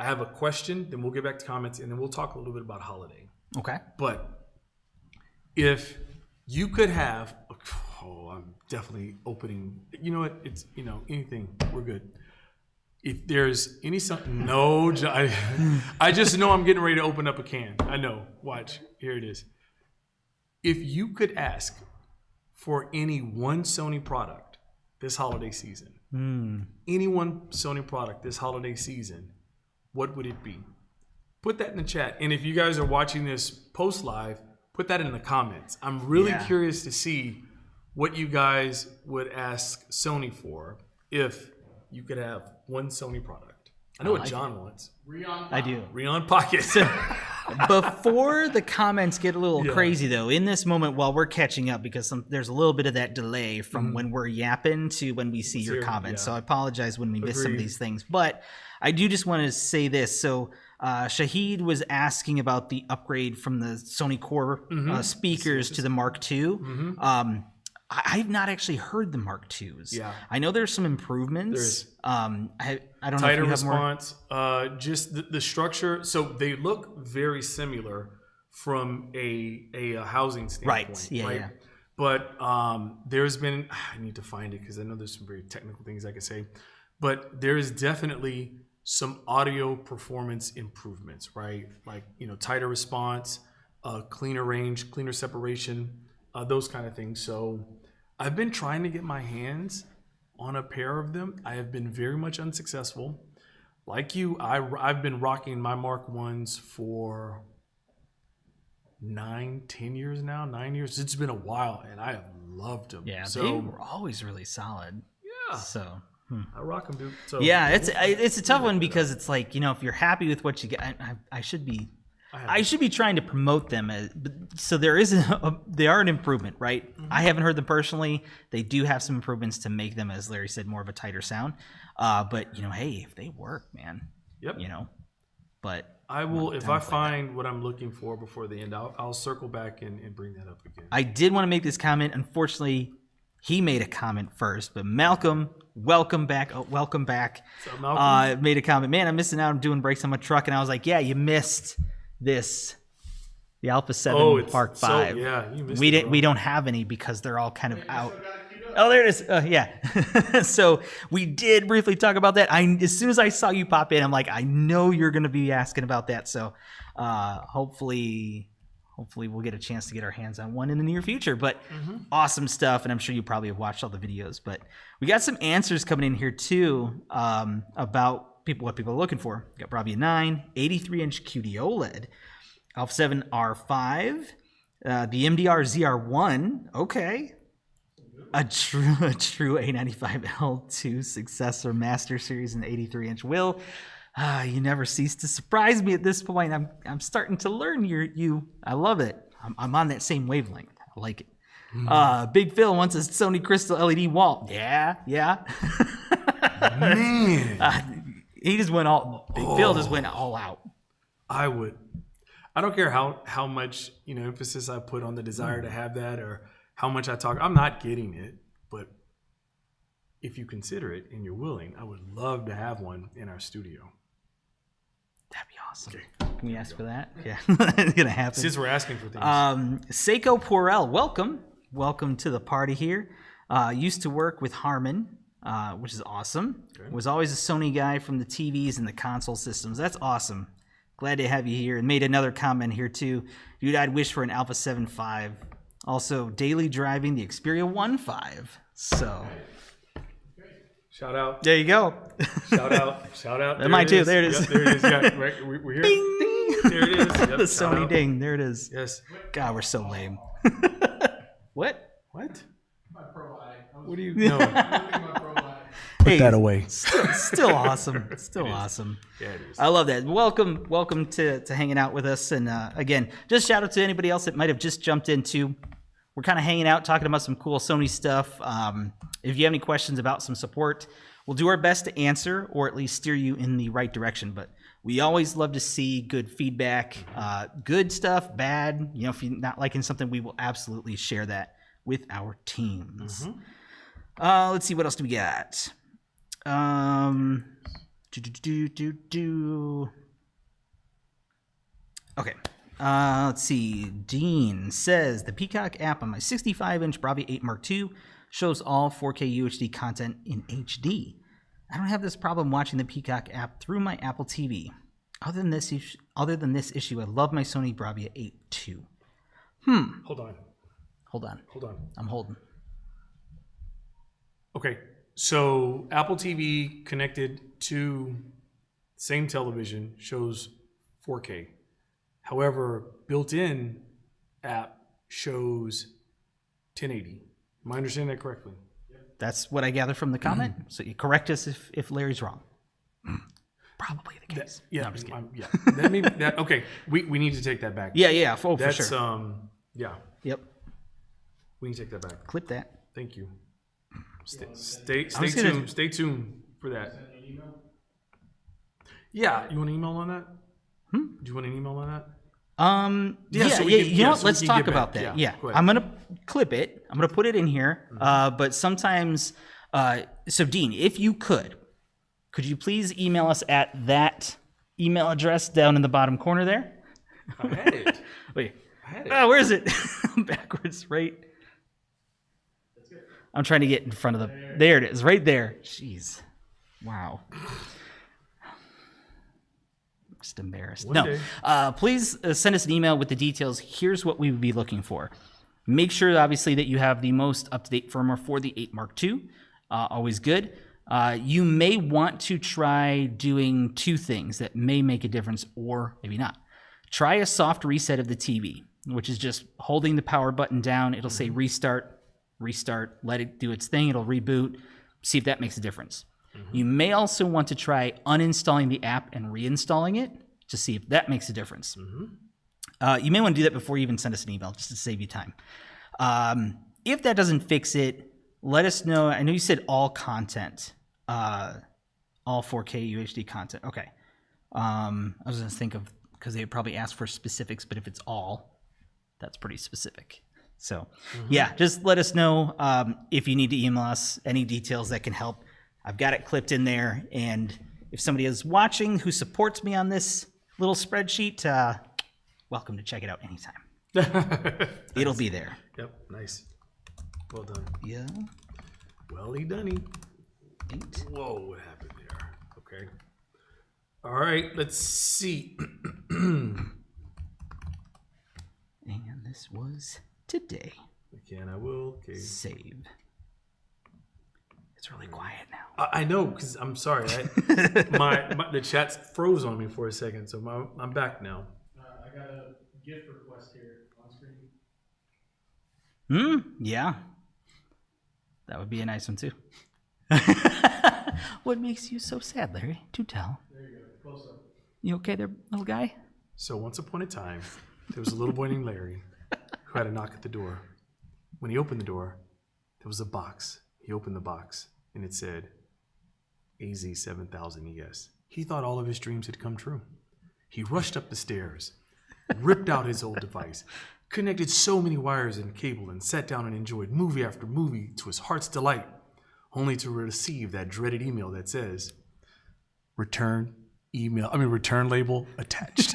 I have a question, then we'll get back to comments, and then we'll talk a little bit about holiday. Okay. But if you could have, I'm definitely opening, you know what, it's, anything, we're good. If there's I just know I'm getting ready to open up a can. I know. Watch. Here it is. If you could ask for any one Sony product this holiday season, any one Sony product this holiday season, what would it be? Put that in the chat. And if you guys are watching this post live, put that in the comments. I'm really curious to see what you guys would ask Sony for if you could have one Sony product. I know what John wants. I do. Reon Pocket. Before the comments get a little crazy, though, in this moment while we're catching up, because there's a little bit of that delay from when we're yapping to when we see your comments. So I apologize when we miss some of these things. But I do just want to say this. So Shahid was asking about the upgrade from the Sony Core speakers to the Mark II. I've not actually heard the Mark IIs. Yeah. I know there's some improvements. I don't know tighter if you response, have more. Just the structure. So they look very similar from a housing standpoint. Right. Yeah. But there's been, I need to find it because I know there's some very technical things I could say, but there is definitely some audio performance improvements, right? Like, tighter response, cleaner range, cleaner separation, those kind of things. So I've been trying to get my hands on a pair of them. I have been very much unsuccessful. Like you, I've been rocking my Mark 1s for 10 years now, 9 years. It's been a while, and I have loved them. Yeah, so they were always really solid. yeah, So I rock them, dude. So yeah, it's a tough one because it's like, if you're happy with what you get, I should be trying to promote them so they are an improvement, right? I haven't heard them personally. They do have some improvements to make them, as Larry said, more of a tighter sound. But hey, if they work, man. Yep. But I will, if I find what I'm looking for before the end, I'll circle back and bring that up again. I did want to make this comment. Unfortunately, he made a comment first, but Malcolm, welcome back. Welcome back. So Malcolm, Made a comment. Man, I'm missing out on doing brakes on my truck. And I was like, yeah, you missed this. The Alpha 7 Mark 5. So, yeah, you missed We don't have any because they're all kind of out. Oh, there it is. Yeah. So we did briefly talk about that. As soon as I saw you pop in, I'm like, I know you're going to be asking about that. So hopefully we'll get a chance to get our hands on one in the near future. But awesome stuff, and I'm sure you probably have watched all the videos. But we got some answers coming in here too about what people are looking for. We got BRAVIA 9, 83-inch QD OLED, Alpha 7 R5, the MDR ZR1. Okay. A true A95L2 successor Master Series in the 83-inch wheel. You never cease to surprise me at this point. I'm starting to learn you. I love it. I'm on that same wavelength. I like it. Big Phil wants a Sony Crystal LED wall. Yeah. man, he just went all. Big Phil just went all out. I don't care how much emphasis I put on the desire to have that or how much I talk. I'm not getting it, but if you consider it and you're willing, I would love to have one in our studio. That'd be awesome. Okay. Can we ask for that? Yeah, it's gonna happen. Since we're asking for things. Seiko Porel, welcome to the party here. Used to work with Harman, which is awesome. Okay. Was always a Sony guy from the TVs and the console systems. That's awesome. Glad to have you here. And made another comment here too. Dude, I'd wish for an Alpha 7 5. Also, daily driving the Xperia 1.5. So, shout out. There you go. Shout out. Mine too. There it is. Yep, there it is. Yeah, right. We're here. Ding. There it is. Yep, The Sony out. ding. There it is. Yes. God, we're so lame. What? My pro eye. What do you know? My pro eye. Put that away. Still awesome. Still awesome. Yeah, it is. I love that. Welcome to hanging out with us. And again, just shout out to anybody else that might have just jumped into. We're kind of hanging out, talking about some cool Sony stuff. If you have any questions about some support, we'll do our best to answer or at least steer you in the right direction. But we always love to see good feedback, good stuff, bad. If you're not liking something, we will absolutely share that with our teams. Let's see, what else do we got? Okay. Let's see. Dean says the Peacock app on my 65-inch BRAVIA 8 Mark II shows all 4K UHD content in HD. I don't have this problem watching the Peacock app through my Apple TV. Other than this issue, I love my Sony BRAVIA 8 too. Hold on. I'm holding. Okay. So Apple TV connected to same television shows 4K. However, built-in app shows 1080. Am I understanding that correctly? That's what I gather from the comment. So you correct us if Larry's wrong. Probably the case. Yeah. No, I'm just kidding. Yeah. That may, that, okay. We need to take that back. Yeah. For That's sure. Yeah. Yep. We need to take that back. Clip that. Thank you. Stay tuned. Stay tuned for that. Yeah. You want an email on that? Do you want an email on that? You know what? Let's talk about that. Yeah. I'm gonna clip it. I'm gonna put it in here. But sometimes, so Dean, if you could you please email us at that email address down in the bottom corner there? I had it. Wait. I had it. Oh, where is it? Backwards, right? I'm trying to get in front of the. There it is, right there. Jeez, wow. I'm just embarrassed. Please send us an email with the details. Here's what we would be looking for. Make sure, obviously, that you have the most up-to-date firmware for the 8 Mark II. Always good. You may want to try doing 2 things that may make a difference, or maybe not. Try a soft reset of the TV, which is just holding the power button down. It'll say restart, let it do its thing. It'll reboot. See if that makes a difference. You may also want to try uninstalling the app and reinstalling it to see if that makes a difference. You may want to do that before you even send us an email, just to save you time. If that doesn't fix it, let us know. I know you said all content, all 4K UHD content. Okay. I was going to think of, because they would probably ask for specifics, but if it's all, that's pretty specific. So, yeah, just let us know if you need to email us any details that can help. I've got it clipped in there, and if somebody is watching who supports me on this little spreadsheet, welcome to check it out anytime. It'll be there. Yep, nice. Well done. Yeah. Well-y done. 8. Whoa, what happened there? Okay. All right, let's see. And this was today. Again, I will. Okay. Save. It's really quiet now. I know, because I'm sorry. The chat's froze on me for a second, so I'm back now. I got a gift request here on screen. Yeah. That would be a nice one, too. What makes you so sad, Larry? Do tell. There you go. Close up. You okay there, little guy? So once upon a time, there was a little boy named Larry who had a knock at the door. When he opened the door, there was a box. He opened the box, and it said, AZ7000ES. He thought all of his dreams had come true. He rushed up the stairs, ripped out his old device, connected so many wires and cable, and sat down and enjoyed movie after movie to his heart's delight, only to receive that dreaded email that says, return label attached.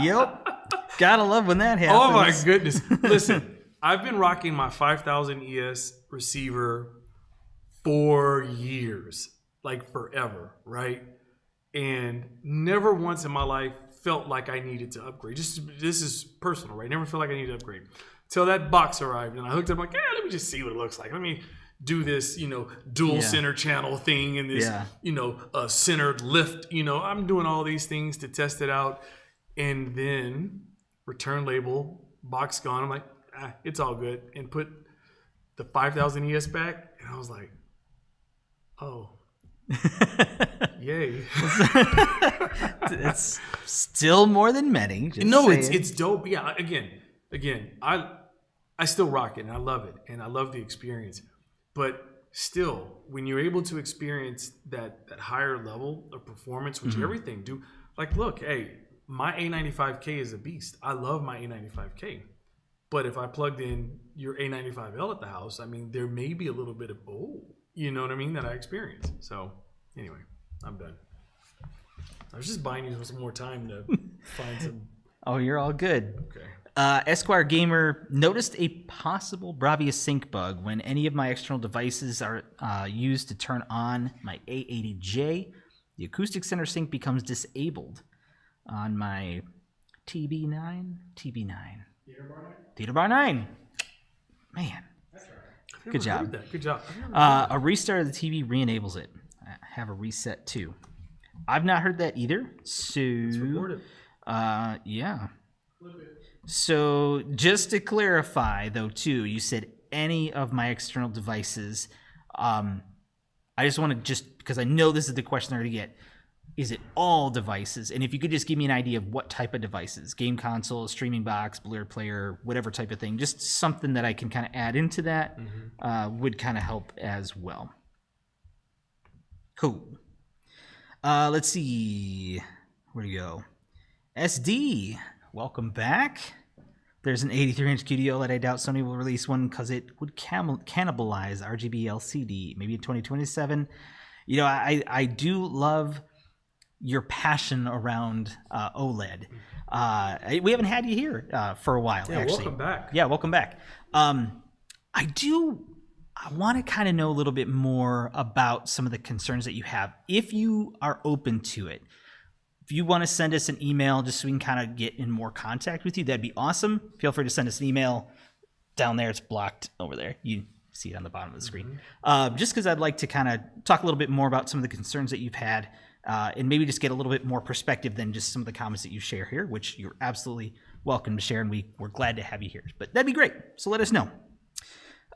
Yep. Gotta love when that happens. Oh my goodness. Listen, I've been rocking my 5000 ES receiver for years, like forever, right? And never once in my life felt like I needed to upgrade. This is personal, right? Never felt like I needed to upgrade. Till that box arrived and I hooked up, like, let me just see what it looks like. Let me do this, dual center channel thing and this, centered lift. I'm doing all these things to test it out. And then return label, box gone. I'm like, it's all good. And put the 5000 ES back. And I was like, oh, yay. It's still more than many. It's dope. Yeah, again, I still rock it and I love it and I love the experience. But still, when you're able to experience that higher level of performance, which everything do, like, look, hey, my A95K is a beast. I love my A95K. But if I plugged in your A95L at the house, I mean, there may be a little bit of, you know what I mean, that I experience. So anyway, I'm done. I was just buying you some more time to find some. Oh, you're all good. Okay. Esquire Gamer noticed a possible BRAVIA sync bug when any of my external devices are used to turn on my A80J. The acoustic center sync becomes disabled on my TB9. Theater Bar 9. Man. That's right. Good job. Good job. A restart of the TV re-enables it. I have a reset too. I've not heard that either. So, yeah. Flip it. So just to clarify, though, too, you said any of my external devices. I just want to because I know this is the question they're going to get. Is it all devices? And if you could just give me an idea of what type of devices, game console, streaming box, Blu-ray player, whatever type of thing, just something that I can kind of add into that would kind of help as well. Cool. Let's see. Where'd he go? SD. Welcome back. There's an 83-inch QD OLED. I doubt Sony will release one because it would cannibalize RGB LCD. Maybe in 2027. I do love your passion around OLED. We haven't had you here for a while. Yeah, actually. welcome back. Yeah, welcome back. I want to kind of know a little bit more about some of the concerns that you have. If you are open to it, if you want to send us an email just so we can kind of get in more contact with you, that'd be awesome. Feel free to send us an email. Down there, it's blocked over there. You see it on the bottom of the screen. Just because I'd like to kind of talk a little bit more about some of the concerns that you've had and maybe just get a little bit more perspective than just some of the comments that you share here, which you're absolutely welcome to share, and we're glad to have you here. But that'd be great. So let us know.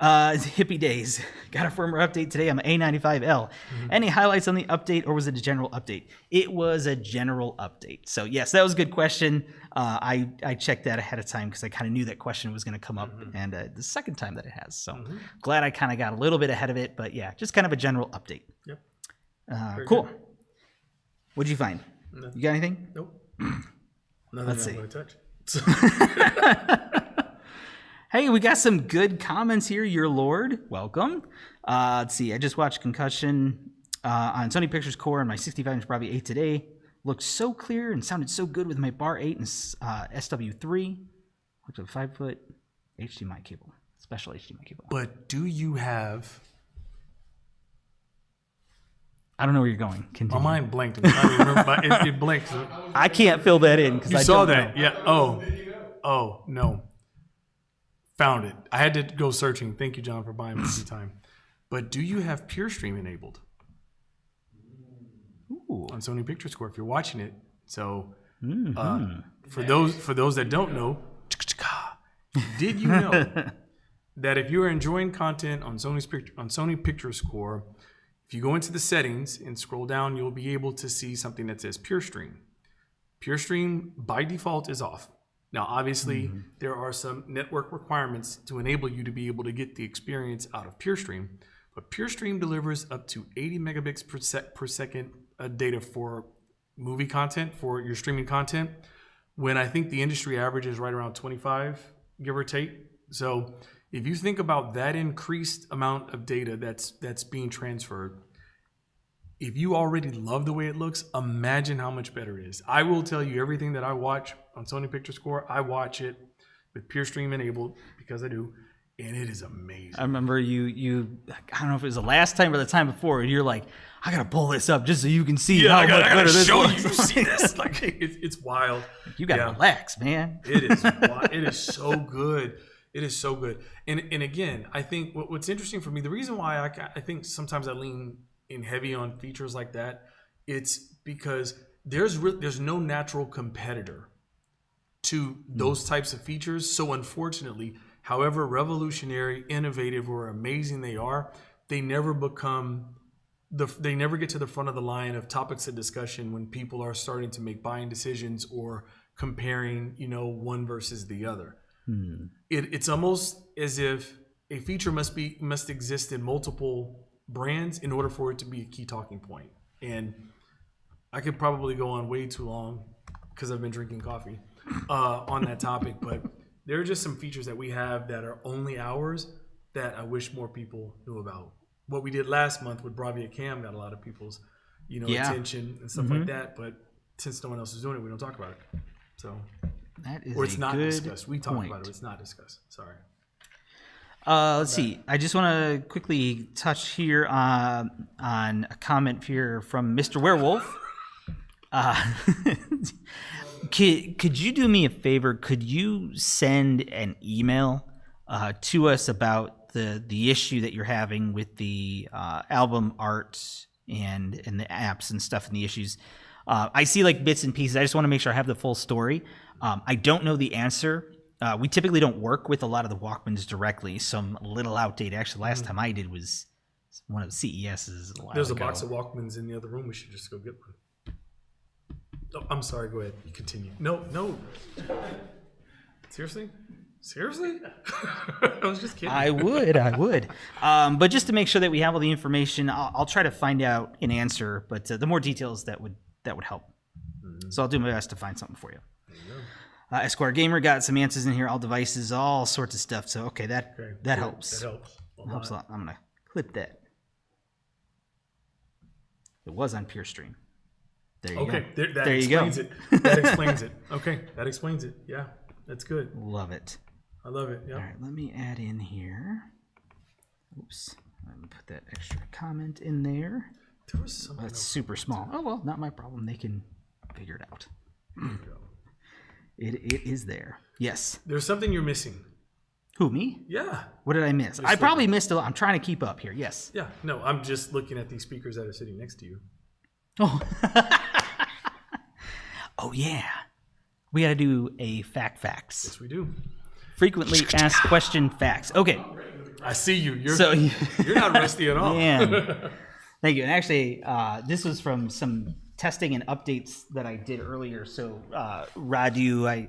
Hippie days. Got a firmware update today on the A95L. Any highlights on the update, or was it a general update? It was a general update. So yes, that was a good question. I checked that ahead of time because I kind of knew that question was going to come up, and the second time that it has. So glad I kind of got a little bit ahead of it, but yeah, just kind of a general update. Yep. Cool. Good. What'd you find? Nothing. You got anything? Nope. Let's see. I'm going to touch. Hey, we got some good comments here. Your Lord, welcome. Let's see. I just watched Concussion on Sony Pictures Core on my 65-inch BRAVIA 8 today. Looked so clear and sounded so good with my Bar 8 and SW3. Looked at a 5-foot HDMI cable, special HDMI cable. But do you have... I don't know where you're going. Continue. My mind blanked. I'm trying to remember. It blinked. I can't fill that in because You I saw don't that? know. Yeah. Oh, no. Found it. I had to go searching. Thank you, John, for buying me some time. But do you have PureStream enabled? Ooh. On Sony Pictures Core if you're watching it? So for those that don't know, did you know that if you are enjoying content on Sony Pictures Core, if you go into the settings and scroll down, you'll be able to see something that says PureStream. PureStream by default is off. Now, obviously, there are some network requirements to enable you to be able to get the experience out of PureStream, but PureStream delivers up to 80 megabits per second data for movie content, for your streaming content, when I think the industry average is right around 25, give or take. So if you think about that increased amount of data that's being transferred, if you already love the way it looks, imagine how much better it is. I will tell you, everything that I watch on Sony Pictures Core, I watch it with PureStream enabled because I do, and it is amazing. I remember you I don't know if it was the last time or the time before, and you're like, I gotta pull this up just so you can see how much better this show looks. you see this. Like it's wild. You gotta relax, man. It is. It is so good. It is so good. And again, I think what's interesting for me, the reason why I think sometimes I lean in heavy on features like that, it's because there's no natural competitor to those types of features. So unfortunately, however revolutionary, innovative, or amazing they are, they never they never get to the front of the line of topics of discussion when people are starting to make buying decisions or comparing, one versus the other. It's almost as if a feature must exist in multiple brands in order for it to be a key talking point. And I could probably go on way too long because I've been drinking coffee on that topic, but there are just some features that we have that are only ours that I wish more people knew about. What we did last month with BRAVIA Cam got a lot of people's, attention and stuff like that. But since no one else is doing it, we don't talk about it. So, that is or it's not good discussed. We talk point. about it. It's not discussed. Sorry. Let's see. I just want to quickly touch here on a comment here from Mr. Werewolf. Could you do me a favor? Could you send an email to us about the issue that you're having with the album art and the apps and stuff and the issues? I see like bits and pieces. I just want to make sure I have the full story. I don't know the answer. We typically don't work with a lot of the Walkmans directly, so I'm a little outdated. Actually, last time I did was one of the CES's a while There's ago. a box of Walkmans in the other room. We should just go get one. Oh, I'm sorry. Go ahead. You continue. No. Seriously? I was just kidding. I would. But just to make sure that we have all the information, I'll try to find out an answer. But the more details that would help. So I'll do my best to find something for you. There you go. Esquire Gamer got some answers in here, all devices, all sorts of stuff. So that helps. That helps. Helps a lot. I'm gonna clip that. It was on PureStream. There you go. Okay, that there you explains go. it. That explains it. Okay, that explains it. Yeah, that's good. Love it. I love it. Yeah. All right, let me add in here. Oops. I'm going to put that extra comment in there. There was something That's else. super small. Oh, well, not my problem. They can figure it out. It is there. Yes. There's something you're missing. Who, me? Yeah. What did I miss? I probably missed a lot. I'm trying to keep up here. Yes. Yeah. No, I'm just looking at these speakers that are sitting next to you. Oh. Oh, yeah. We got to do a facts. Yes, we do. Frequently asked question facts. Okay. I see you. You're not rusty at all. Man. Thank you. And actually, this was from some testing and updates that I did earlier. So, Radu,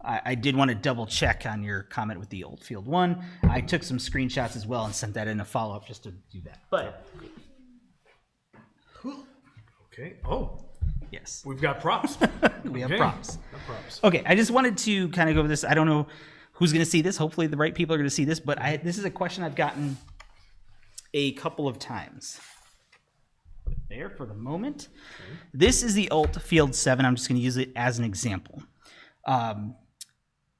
I did want to double check on your comment with the Oldfield one. I took some screenshots as well and sent that in a follow-up just to do that. But Okay. Oh, yes, we've got props. we have props. Got props. Okay, I just wanted to kind of go over this. I don't know who's going to see this. Hopefully the right people are going to see this. But this is a question I've gotten a couple of times. Put it there for the moment. Okay. This is the Oldfield 7. I'm just going to use it as an example.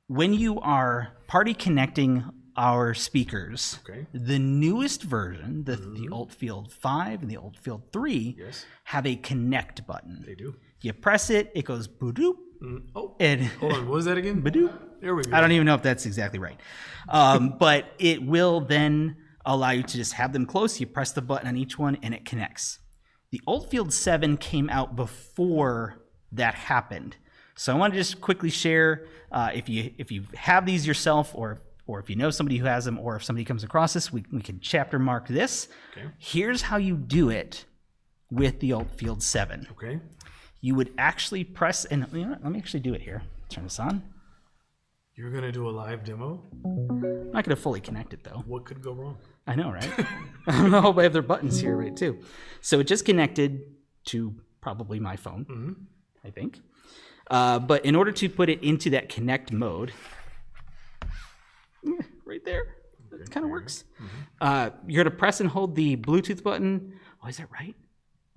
When you are party connecting our speakers, the newest version, the Oldfield 5 and the Oldfield 3, have a connect button. They do. You press it, it goes boop. Oh, and hold on. What was that again? Badoop. There we go. I don't even know if that's exactly right. But it will then allow you to just have them close. You press the button on each one and it connects. The Oldfield 7 came out before that happened. So I want to just quickly share, if you have these yourself, or if you know somebody who has them, or if somebody comes across this, we can chapter mark this. Okay. Here's how you do it with the Oldfield 7. Okay. You would actually press, and you know what, let me actually do it here. Turn this on. You're going to do a live demo? I'm not going to fully connect it, though. What could go wrong? I know, right? I don't know if I have their buttons here, right, too. So it just connected to probably my phone, I think. But in order to put it into that connect mode, right there, that kind of works. You're going to press and hold the Bluetooth button. Oh, is that right?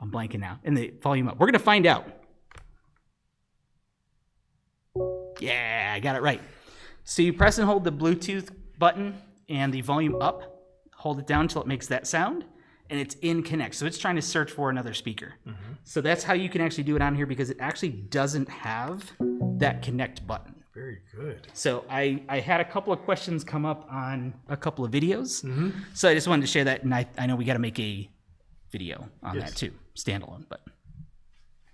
I'm blanking now. And the volume up. We're going to find out. Yeah, I got it right. So you press and hold the Bluetooth button and the volume up. Hold it down until it makes that sound. And it's in connect. So it's trying to search for another speaker. So that's how you can actually do it on here, because it actually doesn't have that connect button. Very good. So I had a couple of questions come up on a couple of videos. So I just wanted to share that. And I know we got to make a video on that too, standalone. But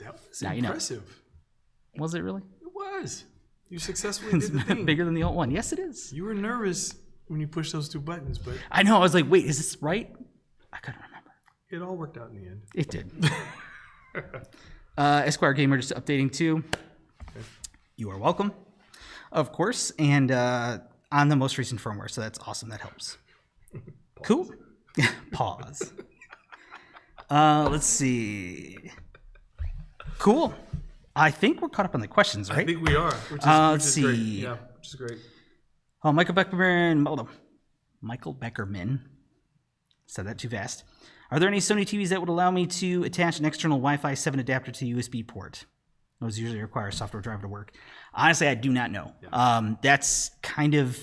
that was now impressive. You know. Was it really? It was. You successfully did the thing. Bigger than the old one. Yes, it is. You were nervous when you pushed those two buttons, but I know. I was like, wait, is this right? I couldn't remember. It all worked out in the end. It did. Esquire Gamer just updating too. Okay. You are welcome, of course, and on the most recent firmware, so that's awesome. That helps. Cool. Pause. Let's see. Cool. I think we're caught up on the questions, right? I think we are. Which let's is see. Great. Yeah, which is great. Oh, Michael Beckerman. Hold on. Michael Beckerman. Said that too fast. Are there any Sony TVs that would allow me to attach an external Wi-Fi 7 adapter to the USB port? Those usually require a software driver to work. Honestly, I do not know. Yeah. That's kind of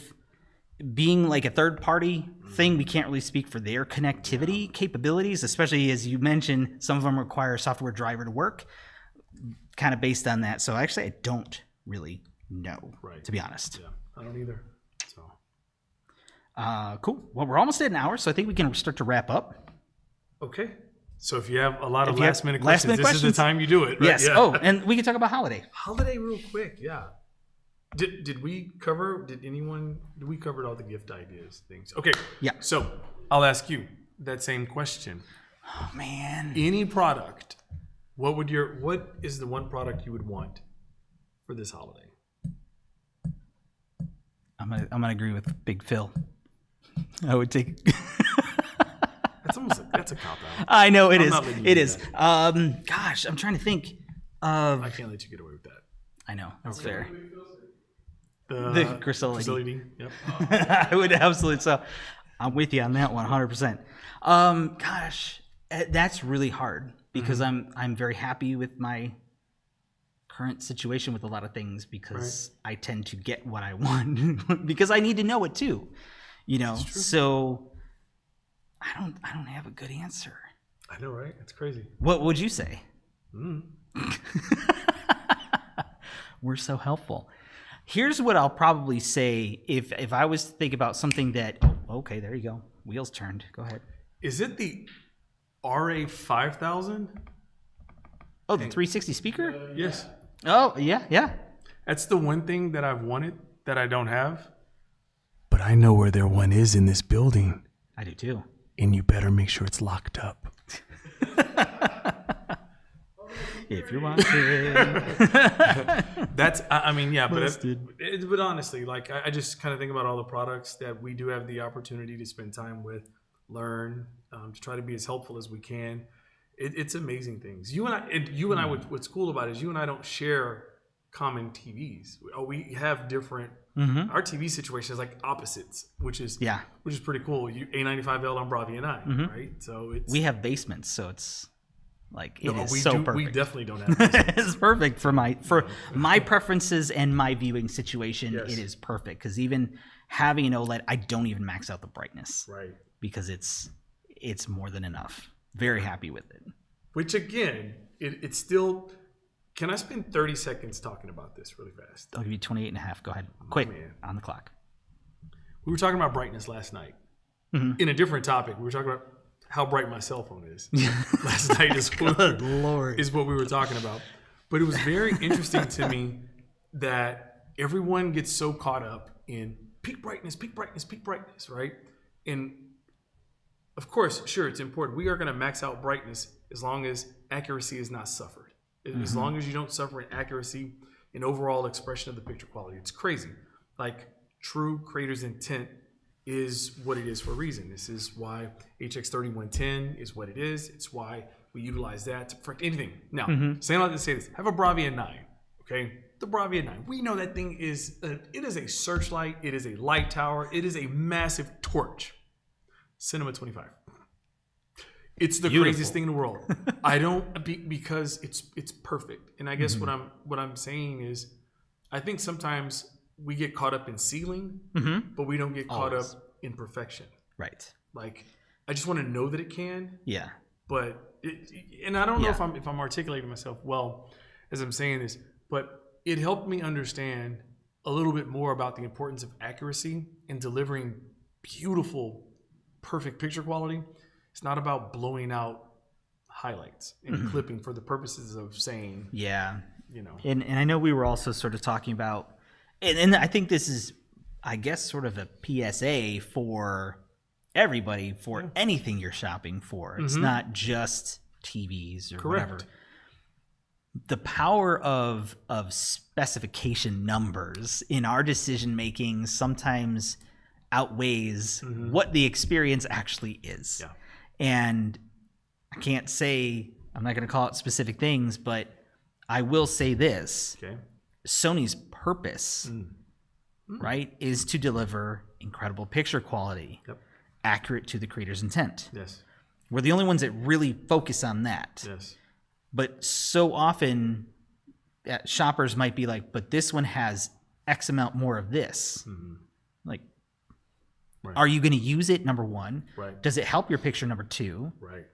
being like a third-party thing. We can't really speak for their connectivity capabilities, especially as you mentioned, some of them require a software driver to work, kind of based on that. So actually, I don't really know, to be honest. Yeah, I don't either. So. Cool. Well, we're almost at an hour, so I think we can start to wrap up. Okay. So if you have a lot of last-minute questions, this is the time you do it, right? Yes. Yeah. Oh, and we can talk about holiday. Holiday real quick, yeah. Did we cover all the gift ideas things? Okay. Yeah. So I'll ask you that same question. Oh man. Any product, what is the one product you would want for this holiday? I'm gonna agree with Big Phil. I would take That's a cop-out. I know it is. It is. Gosh, I'm trying to think of. I can't let you get away with that. I know. That's fair. The Griselli. Yep. I would absolutely. So I'm with you on that 100%. Gosh, that's really hard because I'm very happy with my current situation with a lot of things because I tend to get what I want because I need to know it too. You know, so I don't have a good answer. I know, right? It's crazy. What would you say? Mm. We're so helpful. Here's what I'll probably say if I was to think about something that. Oh, okay, there you go. Wheels turned. Go ahead. Is it the RA5000? Oh, the 360 speaker? Yes. Oh, yeah. That's the one thing that I've wanted that I don't have. But I know where their one is in this building. I do too. And you better make sure it's locked up. If you're watching. That's, I mean, yeah, Busted. but honestly, like, I just kind of think about all the products that we do have the opportunity to spend time with, learn, to try to be as helpful as we can. It's amazing things. You and I, what's cool about it is you and I don't share common TVs. We have different, our TV situation is like opposites, which is pretty cool. You A95L on BRAVIA 9, right? So we have basements, so it's like perfect. We definitely don't have basements. It's perfect for my preferences and my viewing situation. Yes. It is perfect because even having an OLED, I don't even max out the brightness, right? Because it's more than enough. Very happy with it. Which again, it's still. Can I spend 30 seconds talking about this really fast? I'll give you 28 and a half. Go ahead. Quick, on the clock. We were talking about brightness last night. In a different topic. We were talking about how bright my cell phone is. Last night is what we were talking about. But it was very interesting to me that everyone gets so caught up in peak brightness, right? And of course, sure, it's important. We are going to max out brightness as long as accuracy is not suffered. As long as you don't suffer in accuracy and overall expression of the picture quality. It's crazy. Like, true creator's intent is what it is for a reason. This is why HX3110 is what it is. It's why we utilize that to protect anything. Now, saying like to say this, have a BRAVIA 9, okay? The BRAVIA 9. We know that thing is a searchlight. It is a light tower. It is a massive torch. Cinema 25. It's the craziest thing in the world. I don't because it's perfect. And I guess what I'm saying is, I think sometimes we get caught up in ceiling, but we don't get caught up in perfection. Right. Like, I just want to know that it can. Yeah. But and I don't know if I'm articulating myself well as I'm saying this, but it helped me understand a little bit more about the importance of accuracy in delivering beautiful, perfect picture quality. It's not about blowing out highlights and clipping for the purposes of saying, And I know we were also sort of talking about, and I think this is, I guess, sort of a PSA for everybody for anything you're shopping for. It's not just TVs or whatever. The power of specification numbers in our decision making sometimes outweighs what the experience actually is. Yeah. And I can't say, I'm not going to call out specific things, but I will say this. Okay. Sony's purpose, right, is to deliver incredible picture quality, accurate to the creator's intent. Yes. We're the only ones that really focus on that. Yes. But so often shoppers might be like, but this one has X amount more of this. Like, are you going to use it? Number one. Right. Does it help your picture? Number two. Right.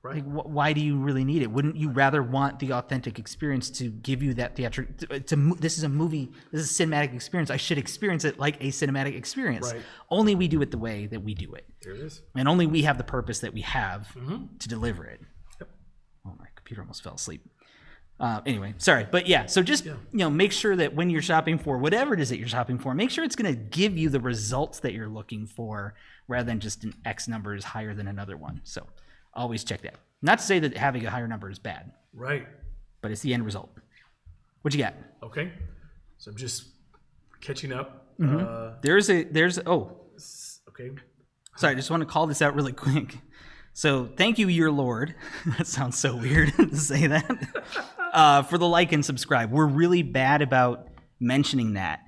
Like, why do you really need it? Wouldn't you rather want the authentic experience to give you that theatric? This is a movie. This is a cinematic experience. I should experience it like a cinematic experience. Right. Only we do it the way that we do it. There it is. And only we have the purpose that we have to deliver it. Yep. Oh, my computer almost fell asleep. Anyway, sorry. But yeah, so just make sure that when you're shopping for whatever it is that you're shopping for, make sure it's going to give you the results that you're looking for rather than just an X number is higher than another one. So always check that. Not to say that having a higher number is bad. Right. But it's the end result. What you got? Okay. So I'm just catching up. There's okay. Sorry, I just want to call this out really quick. So thank you, your Lord. That sounds so weird to say that. For the like and subscribe. We're really bad about mentioning that,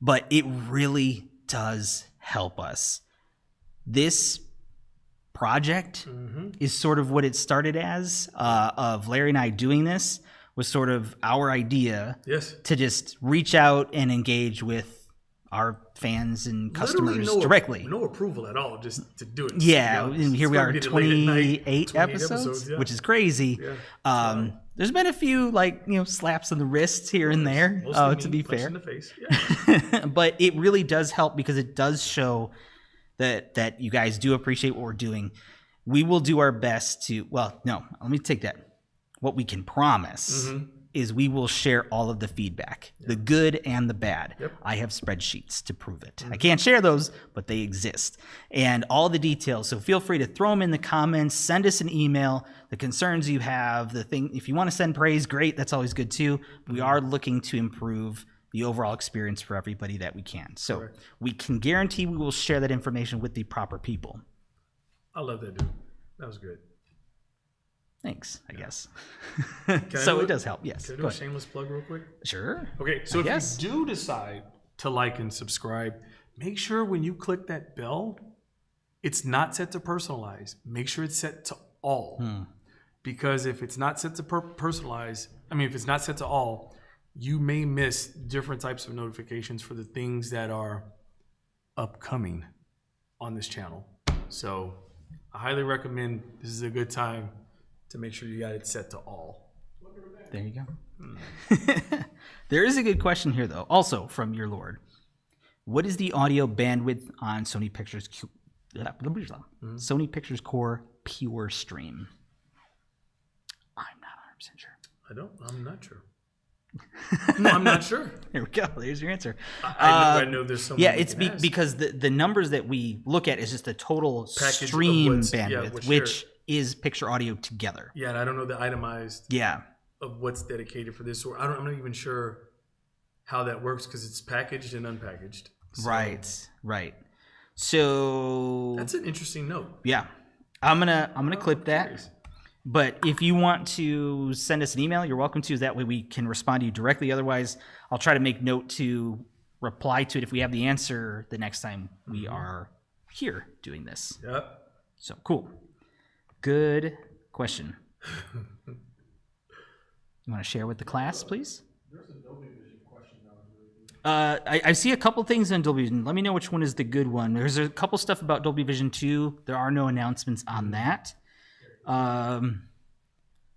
but it really does help us. This project is sort of what it started as, of Larry and I doing this was sort of our idea to just reach out and engage with our fans and Literally customers directly. No approval at all, just to do it. Yeah, You know, and here we are, did it late at night, 28 episodes, yeah. which is crazy. Yeah. There's been a few slaps on the wrists here and there, to be fair. In the face. Yeah. But it really does help because it does show that you guys do appreciate what we're doing. We will do our best to, well, no, let me take that. What we can promise is we will share all of the feedback, the good and the bad. Yep. I have spreadsheets to prove it. I can't share those, but they exist. And all the details. So feel free to throw them in the comments, send us an email, the concerns you have, the thing. If you want to send praise, great. That's always good too. We are looking to improve the overall experience for everybody that we can. So we can guarantee we will share that information with the proper people. I love that, dude. That was good. Thanks, I guess. So it does help, yes. Can I do a shameless plug real quick? Sure. Okay, so if you do decide to like and subscribe, make sure when you click that bell, it's not set to personalize. Make sure it's set to all. Because if it's not set to personalize, if it's not set to all, you may miss different types of notifications for the things that are upcoming on this channel. So I highly recommend, this is a good time to make sure you got it set to all. There you go. There is a good question here, though, also from your lord. What is the audio bandwidth on Sony Pictures Sony Pictures Core Pure Stream? I'm not 100% sure. I'm not sure. No, I'm not sure. There we go. There's your answer. I know there's so yeah, it's because the numbers that we look at is just the total package stream bandwidth, which is picture audio together. Yeah, and I don't know the itemized of what's dedicated for this. Or I'm not even sure how that works because it's packaged and unpackaged. So Right. So that's an interesting note. Yeah, I'm gonna clip that. Curious. But if you want to send us an email, you're welcome to. That way we can respond to you directly. Otherwise, I'll try to make note to reply to it if we have the answer the next time we are here doing this. Yep. So cool. Good question. You want to share with the class, please? There's a Dolby Vision question that was really good. I see a couple things on Dolby Vision. Let me know which one is the good one. There's a couple stuff about Dolby Vision 2. There are no announcements on that. Sony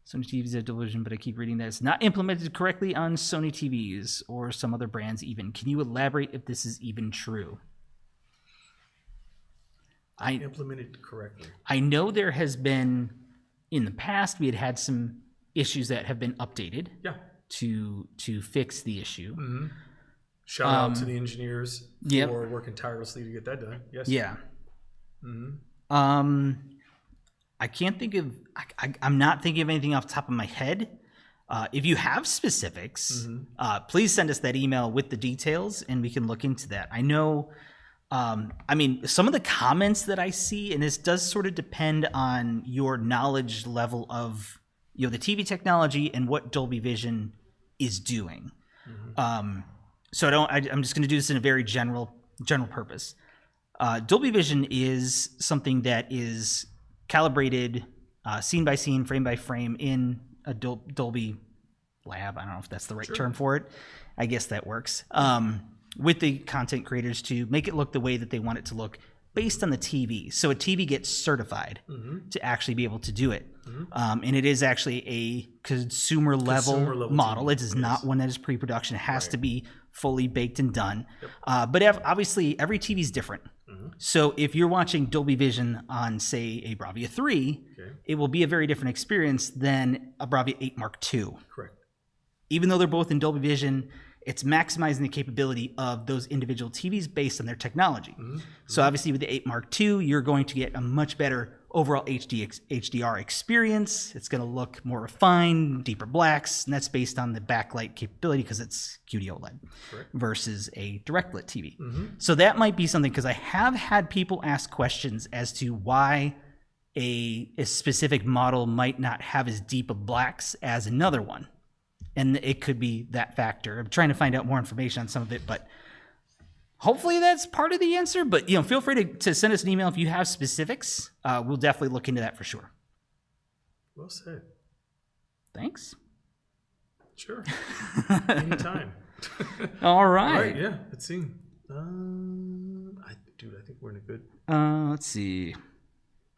TVs have Dolby Vision, but I keep reading that it's not implemented correctly on Sony TVs or some other brands even. Can you elaborate if this is even true? Implemented correctly. I know there has been, in the past, we had some issues that have been updated to fix the issue. Mm-hmm. Shout out to the engineers for working tirelessly to get that done. Yes. Yeah. Mm-hmm. I can't think of, I'm not thinking of anything off the top of my head. If you have specifics, please send us that email with the details and we can look into that. I know, some of the comments that I see, and this does sort of depend on your knowledge level of, the TV technology and what Dolby Vision is doing. So I'm just going to do this in a very general purpose. Dolby Vision is something that is calibrated scene by scene, frame by frame in a Dolby lab. I don't know if that's the right term for it. I guess that works. With the content creators to make it look the way that they want it to look based on the TV. So a TV gets certified to actually be able to do it. And it is actually a consumer level model. TV. It is not one that is pre-production. It has to be fully baked and done. But obviously every TV is different. So if you're watching Dolby Vision on, say, a BRAVIA 3, it will be a very different experience than a BRAVIA 8 Mark II. Correct. Even though they're both in Dolby Vision, it's maximizing the capability of those individual TVs based on their technology. So obviously with the 8 Mark II, you're going to get a much better overall HDR experience. It's going to look more refined, deeper blacks, and that's based on the backlight capability because it's QD OLED versus a direct lit TV. So that might be something, because I have had people ask questions as to why a specific model might not have as deep of blacks as another one. And it could be that factor. I'm trying to find out more information on some of it, but hopefully that's part of the answer. But feel free to send us an email if you have specifics. We'll definitely look into that for sure. Well said. Thanks. Sure. Anytime. All right. All right. Yeah. Let's see. I think we're in a good Let's see.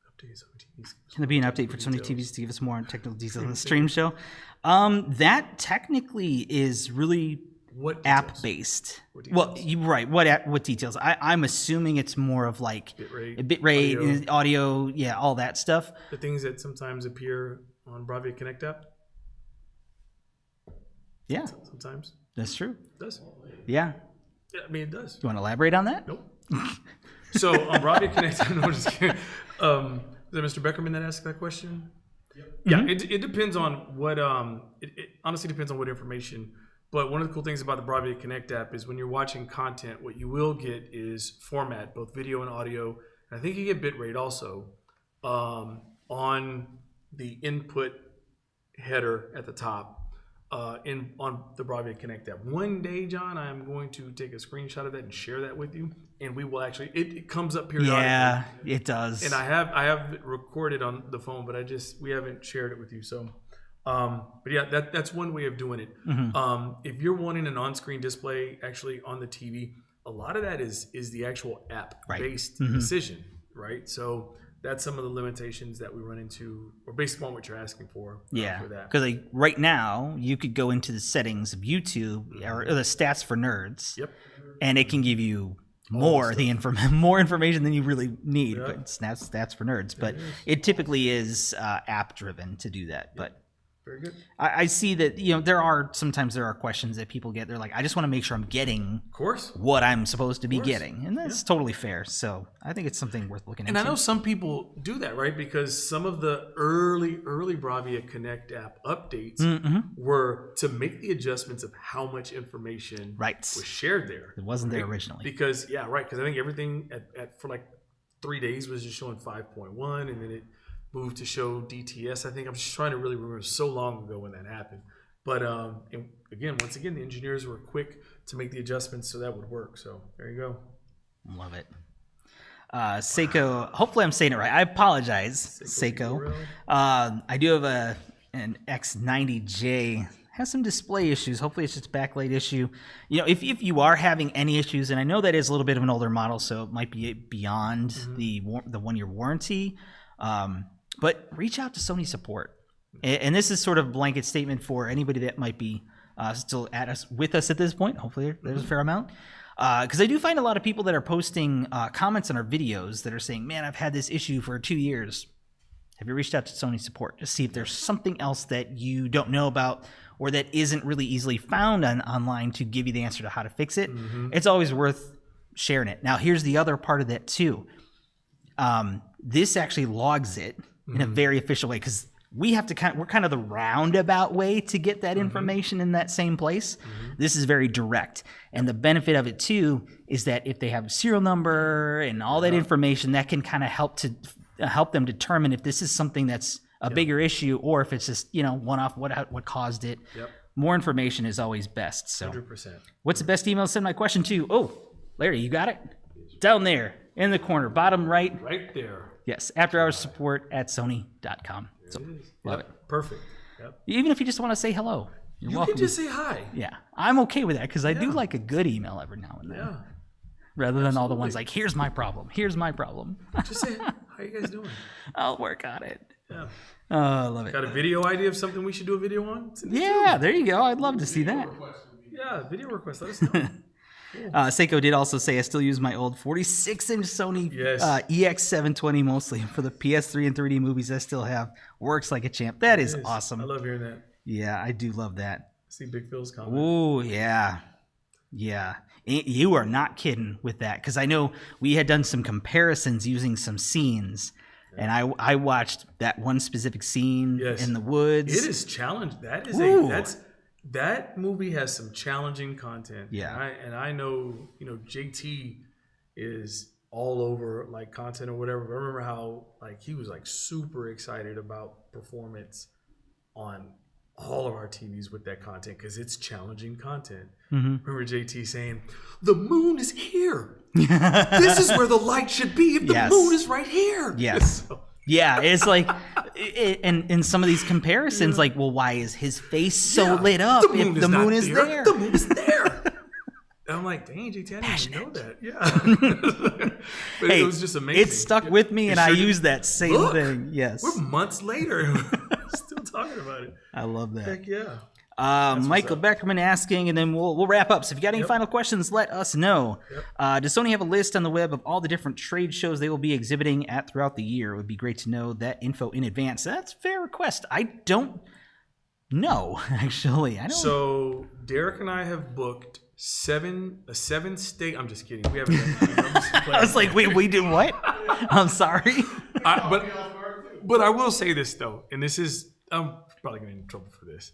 updates on TVs. Can there be an update for Sony TVs to give us more on technical details on the stream show? That technically is really What app details? based. What Well, details? you right. What details? I'm assuming it's more of like Bitrate, audio, yeah, all that stuff. The things that sometimes appear on BRAVIA Connect app. Yeah, Sometimes that's true. it does. Yeah. Yeah, I mean it does. You want to elaborate on that? Nope. So on BRAVIA Connect, no, just kidding. Is that Mr. Beckerman that asked that question? Yep. Yeah, it depends on what. It honestly depends on what information. But one of the cool things about the BRAVIA Connect app is when you're watching content, what you will get is format, both video and audio. And I think you get bitrate also on the input header at the top. On the BRAVIA Connect app. One day, John, I'm going to take a screenshot of that and share that with you, and we will actually. It comes up periodically. Yeah, it does. And I have it recorded on the phone, but we haven't shared it with you. So, but yeah, that's one way of doing it. If you're wanting an on-screen display actually on the TV, a lot of that is the actual app-based decision, right? So. That's some of the limitations that we run into, or based upon what you're asking for. Yeah, for that. because like right now, you could go into the settings of YouTube or the stats for nerds, and it can give you more information than you really need. Yeah. But it's stats for nerds, but it typically is app driven to do that. But Very good. I see that there are questions that people get. They're like, I just want to make sure I'm getting Of course. what I'm supposed to be getting, and that's totally fair. So I think it's something worth looking And into. I know some people do that, right? Because some of the early BRAVIA Connect app updates were to make the adjustments of how much information was shared there. It wasn't there originally. Because because I think everything for like 3 days was just showing 5.1, and then it moved to show DTS. I think I'm just trying to really remember so long ago when that happened. But once again, the engineers were quick to make the adjustments so that would work. So there you go. Love it. Seiko, hopefully I'm saying it right. I apologize, Seiko. I do have an X90J. Has some display issues. Hopefully it's just a backlight issue. If you are having any issues, and I know that is a little bit of an older model, so it might be beyond the 1-year warranty, but reach out to Sony support. And this is sort of a blanket statement for anybody that might be still with us at this point. Hopefully there's a fair amount. Because I do find a lot of people that are posting comments on our videos that are saying, man, I've had this issue for 2 years. Have you reached out to Sony support to see if there's something else that you don't know about or that isn't really easily found online to give you the answer to how to fix it? It's always worth sharing it. Now, here's the other part of that too. This actually logs it in a very official way, because we're kind of the roundabout way to get that information in that same place. This is very direct. And the benefit of it too is that if they have a serial number and all that information, that can kind of help them determine if this is something that's a bigger issue or if it's just, one-off, what caused it. More information is always best. So 100%. What's the best email to send my question to? Oh, Larry, you got it? Down there in the corner, bottom right. Right there. Yes, after-hours support at sony.com. So, love it. Perfect. Yep. Even if you just want to say hello, you're welcome. You can just say hi. Yeah, I'm okay with that because I do like a good email every now and then. Yeah. Rather than all the ones like, here's my problem. Here's my problem. Just say, how you guys doing? I'll work on it. Yeah. Oh, I love it. Got a video idea of something we should do a video on? Yeah, there you go. I'd love to see that. Yeah, video request. Let us know. Seiko did also say I still use my old 46-inch Sony EX720 mostly for the PS3 and 3D movies I still have. Works like a champ. That is awesome. I love hearing that. Yeah, I do love that. See Big Phil's comment. Oh, yeah. Yeah. You are not kidding with that, because I know we had done some comparisons using some scenes, and I watched that one specific scene in the woods. It is challenged. That is that movie has some challenging content. Yeah. And I know, JT is all over like content or whatever. But I remember how he was super excited about performance on all of our TVs with that content because it's challenging content. Remember JT saying, "The moon is here. This is where the light should be if the moon is right here." Yes. Yeah, it's like, and in some of these comparisons, well, why is his face so lit up if the moon is there? The moon is there. And I'm like, dang, JT, I didn't even know that. Yeah. But Hey, it was just amazing. It stuck with me, and I sure did. used that same Look, thing. Yes. We're months later and we're still talking about it. I love that. Heck yeah. Michael Beckerman asking, and then we'll wrap up. So if you got any Yep. final questions, let us know. Yep. Does Sony have a list on the web of all the different trade shows they will be exhibiting at throughout the year? It would be great to know that info in advance. That's a fair request. I don't know, actually. I don't. So Derek and I have booked seven state. I'm just kidding. We haven't. I'm just I was like, wait, we did what? I'm sorry. But I will say this though, and this is I'm probably gonna get in trouble for this.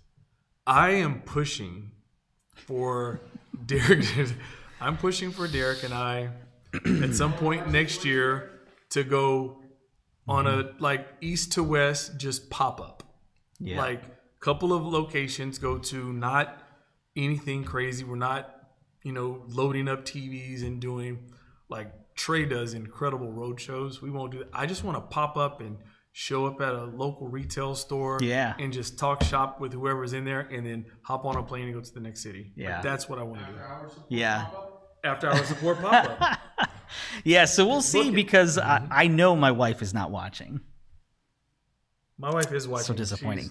I am pushing for Derek. I'm pushing for Derek and I at some point next year to go on a like east to west, just pop up. Yeah. Like couple of locations, go to, not anything crazy. We're not, loading up TVs and doing like Trey does incredible road shows. We won't do that. I just want to pop up and show up at a local retail store and just talk shop with whoever's in there and then hop on a plane and go to the next city. Yeah. Like, that's what I want to do. Yeah. After hours support pop-up. Yeah, so we'll see because I know my wife is not watching. My wife is watching. So disappointing.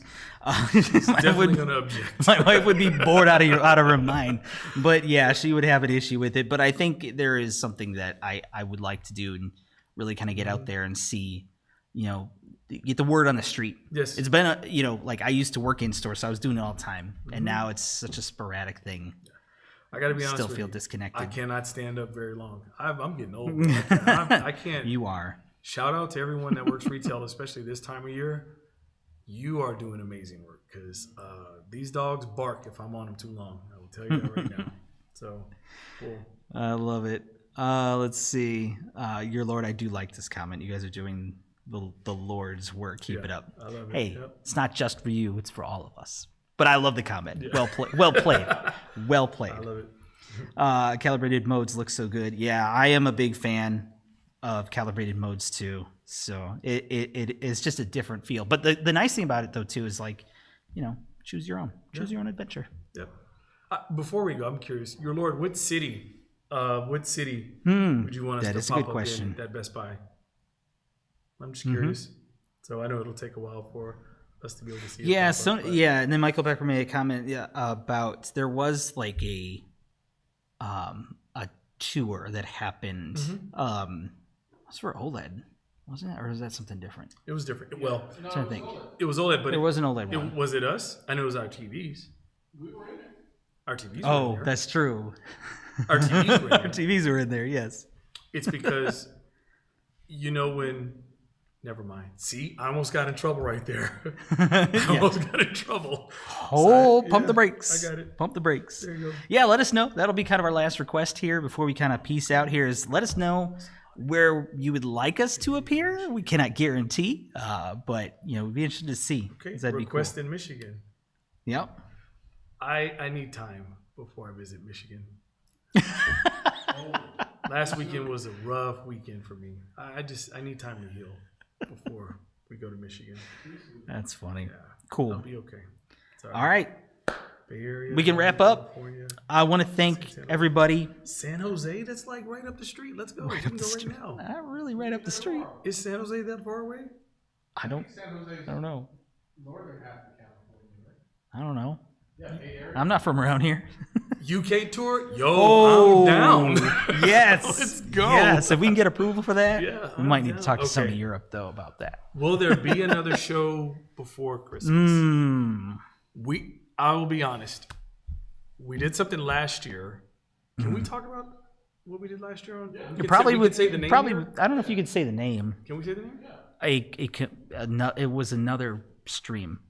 She's definitely going to object. My wife would be bored out of her mind. But yeah, she would have an issue with it. But I think there is something that I would like to do and really kind of get out there and see, get the word on the street. Yes. It's been, like I used to work in stores, so I was doing it all the time. And now it's such a sporadic thing. I got to be honest Still with feel you. disconnected. I cannot stand up very long. I'm getting old. I can't. You are. Shout out to everyone that works retail, especially this time of year. You are doing amazing work because these dogs bark if I'm on them too long. I will tell you that right now. So, cool. I love it. Let's see. Your Lord, I do like this comment. You guys are doing the Lord's work. Keep it up. I love it. Hey, Yep. it's not just for you. It's for all of us. But I love the comment. Yeah. Well played. Well played. I love it. Calibrated modes look so good. Yeah, I am a big fan of calibrated modes too. So it is just a different feel. But the nice thing about it though too is like, choose your own. Choose your own adventure. Yep. Before we go, I'm curious. Your Lord, what city would you want us That to is a pop good up question. in at Best Buy? I'm just curious. So I know it'll take a while for us to be able to see it. Yeah, pop up, but- and then Michael Becker made a comment about there was like a tour that happened. Was for OLED, wasn't it, or is that something different? It was different. Well, I'm trying to think. it was OLED, but There was an OLED one. was it us? I know it was our TVs. We were in it. Our TVs. Oh, were in there. that's true. Our TVs were in Our there. TVs were in there. Yes. It's because, when. Never mind. See, I almost got in trouble right there. I almost got in trouble. Oh, So pump the brakes. I got it. Pump the brakes. There you go. Yeah, let us know. That'll be kind of our last request here before we kind of peace out here is let us know where you would like us to appear. We cannot guarantee, but, we'd be interested to see. Okay. 'Cause that'd be Request cool. in Michigan. Yep. I need time before I visit Michigan. Last weekend was a rough weekend for me. I need time to heal before we go to Michigan. That's funny. Yeah. Cool. I'll be okay. It's All right. Bay Area, We can wrap up. California. I want to thank everybody. San Jose, that's like right up the street. Let's go. We can go right now. Not really right up the street. Is San Jose that far away? I don't San Jose is know. northern half of California, right? I don't know. Yeah, Bay Area. I'm not from around here. UK tour? Yo, I'm down. Yes. Let's go. Yes. If we can get approval for that, Yeah, we I'm might need to down. talk to Okay. Sony Europe, though, about that. Will there be another show before Christmas? I will be honest. We did something last year. Can we talk about what we did last year? On? It probably we would could say the name. probably. here? I don't know if you could say the name. Can we say the name? It was another stream,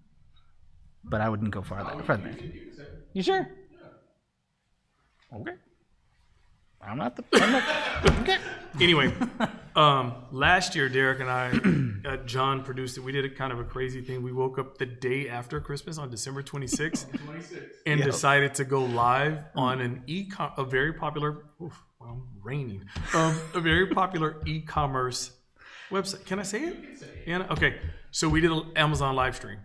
but I wouldn't go farther. You sure? Okay. I'm not. Okay. Anyway, last year, Derek and I, John produced it. We did a kind of a crazy thing. We woke up the day after Christmas on December 26th and decided to go live on a very popular, raining, a very popular e-commerce website. Can I say it? Yeah. Okay. So we did an Amazon live stream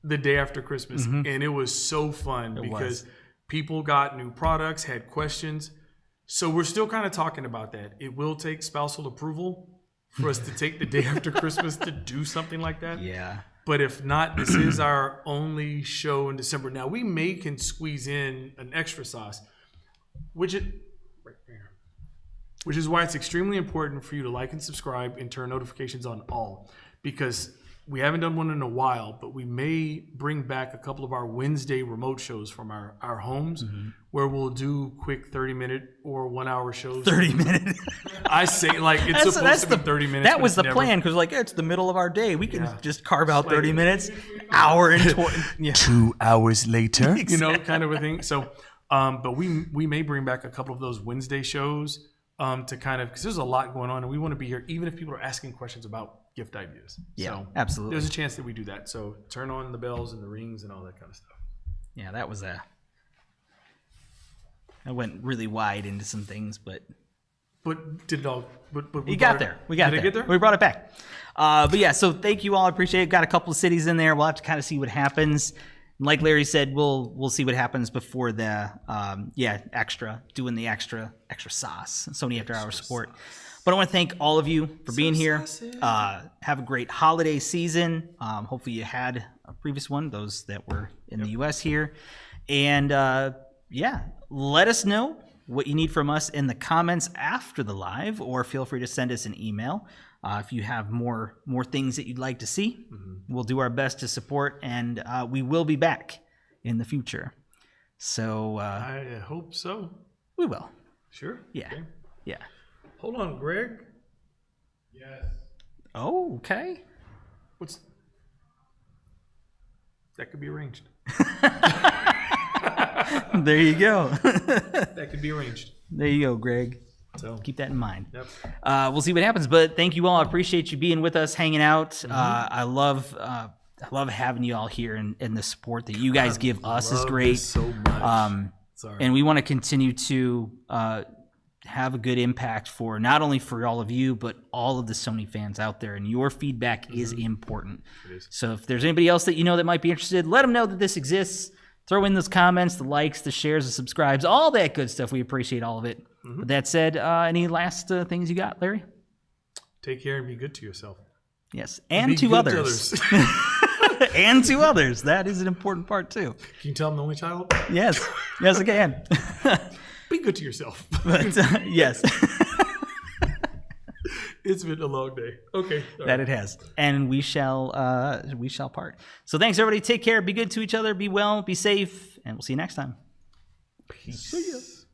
the day after Christmas, and it was so fun because People got new products, had questions. So we're still kind of talking about that. It will take spousal approval for us to take the day after Christmas to do something like that. Yeah. But if not, this is our only show in December. Now, we can squeeze in an extra sauce, which is why it's extremely important for you to like and subscribe and turn notifications on all, because we haven't done one in a while, but we may bring back a couple of our Wednesday remote shows from our homes, where we'll do quick 30-minute or 1 hour shows. 30-minute. I say, like, it's supposed to be 30 minutes. That but was it's the plan, because like it's the middle of our day. We can Yeah. just carve out 30 minutes, hour and 20. Yeah. 2 hours later, you know, kind of a thing. So, but we may bring back a couple of those Wednesday shows to kind of, because there's a lot going on, and we want to be here, even if people are asking questions about gift ideas. Yeah, so absolutely. There's a chance that we do that. So turn on the bells and the rings and all that kind of stuff. Yeah, that was I went really wide into some things, but did it all? But we you got brought it- there. We got did there. it get there? We brought it back. But yeah, so thank you all. I appreciate it. Got a couple of cities in there. We'll have to kind of see what happens. Like Larry said, we'll see what happens before the doing the extra sauce, Sony After Hours support. But I want to thank all of you for being here. Have a great holiday season. Hopefully you had a previous one, those that were in the U.S. here. And let us know what you need from us in the comments after the live, or feel free to send us an email. If you have more things that you'd like to see, we'll do our best to support, and we will be back in the future. So I hope so. we will. Sure. Yeah. Okay. Yeah. Hold on, Greg. Yes. Oh, okay. That could be arranged. There you go. That could be arranged. There you go, Greg. So Keep that in mind. Yep. We'll see what happens, but thank you all. I appreciate you being with us, hanging out. I love having you all here, and the support that you guys give us is Love great. this so much. Sorry. And we want to continue to have a good impact for not only for all of you, but all of the Sony fans out there. And your feedback is important. It is. So if there's anybody else that you know that might be interested, let them know that this exists. Throw in those comments, the likes, the shares, the subscribes, all that good stuff. We appreciate all of it. But that said, any last things you got, Larry? Take care and be good to yourself. Yes, and Be to good others. And to others. That is an important part too. Can you tell I'm the only child? Yes, yes, I can. Be good to yourself. But yes, It's been a long day. Okay. All that right. it has, and we shall part. So thanks, everybody. Take care. Be good to each other. Be well. Be safe, and we'll see you next time. Peace.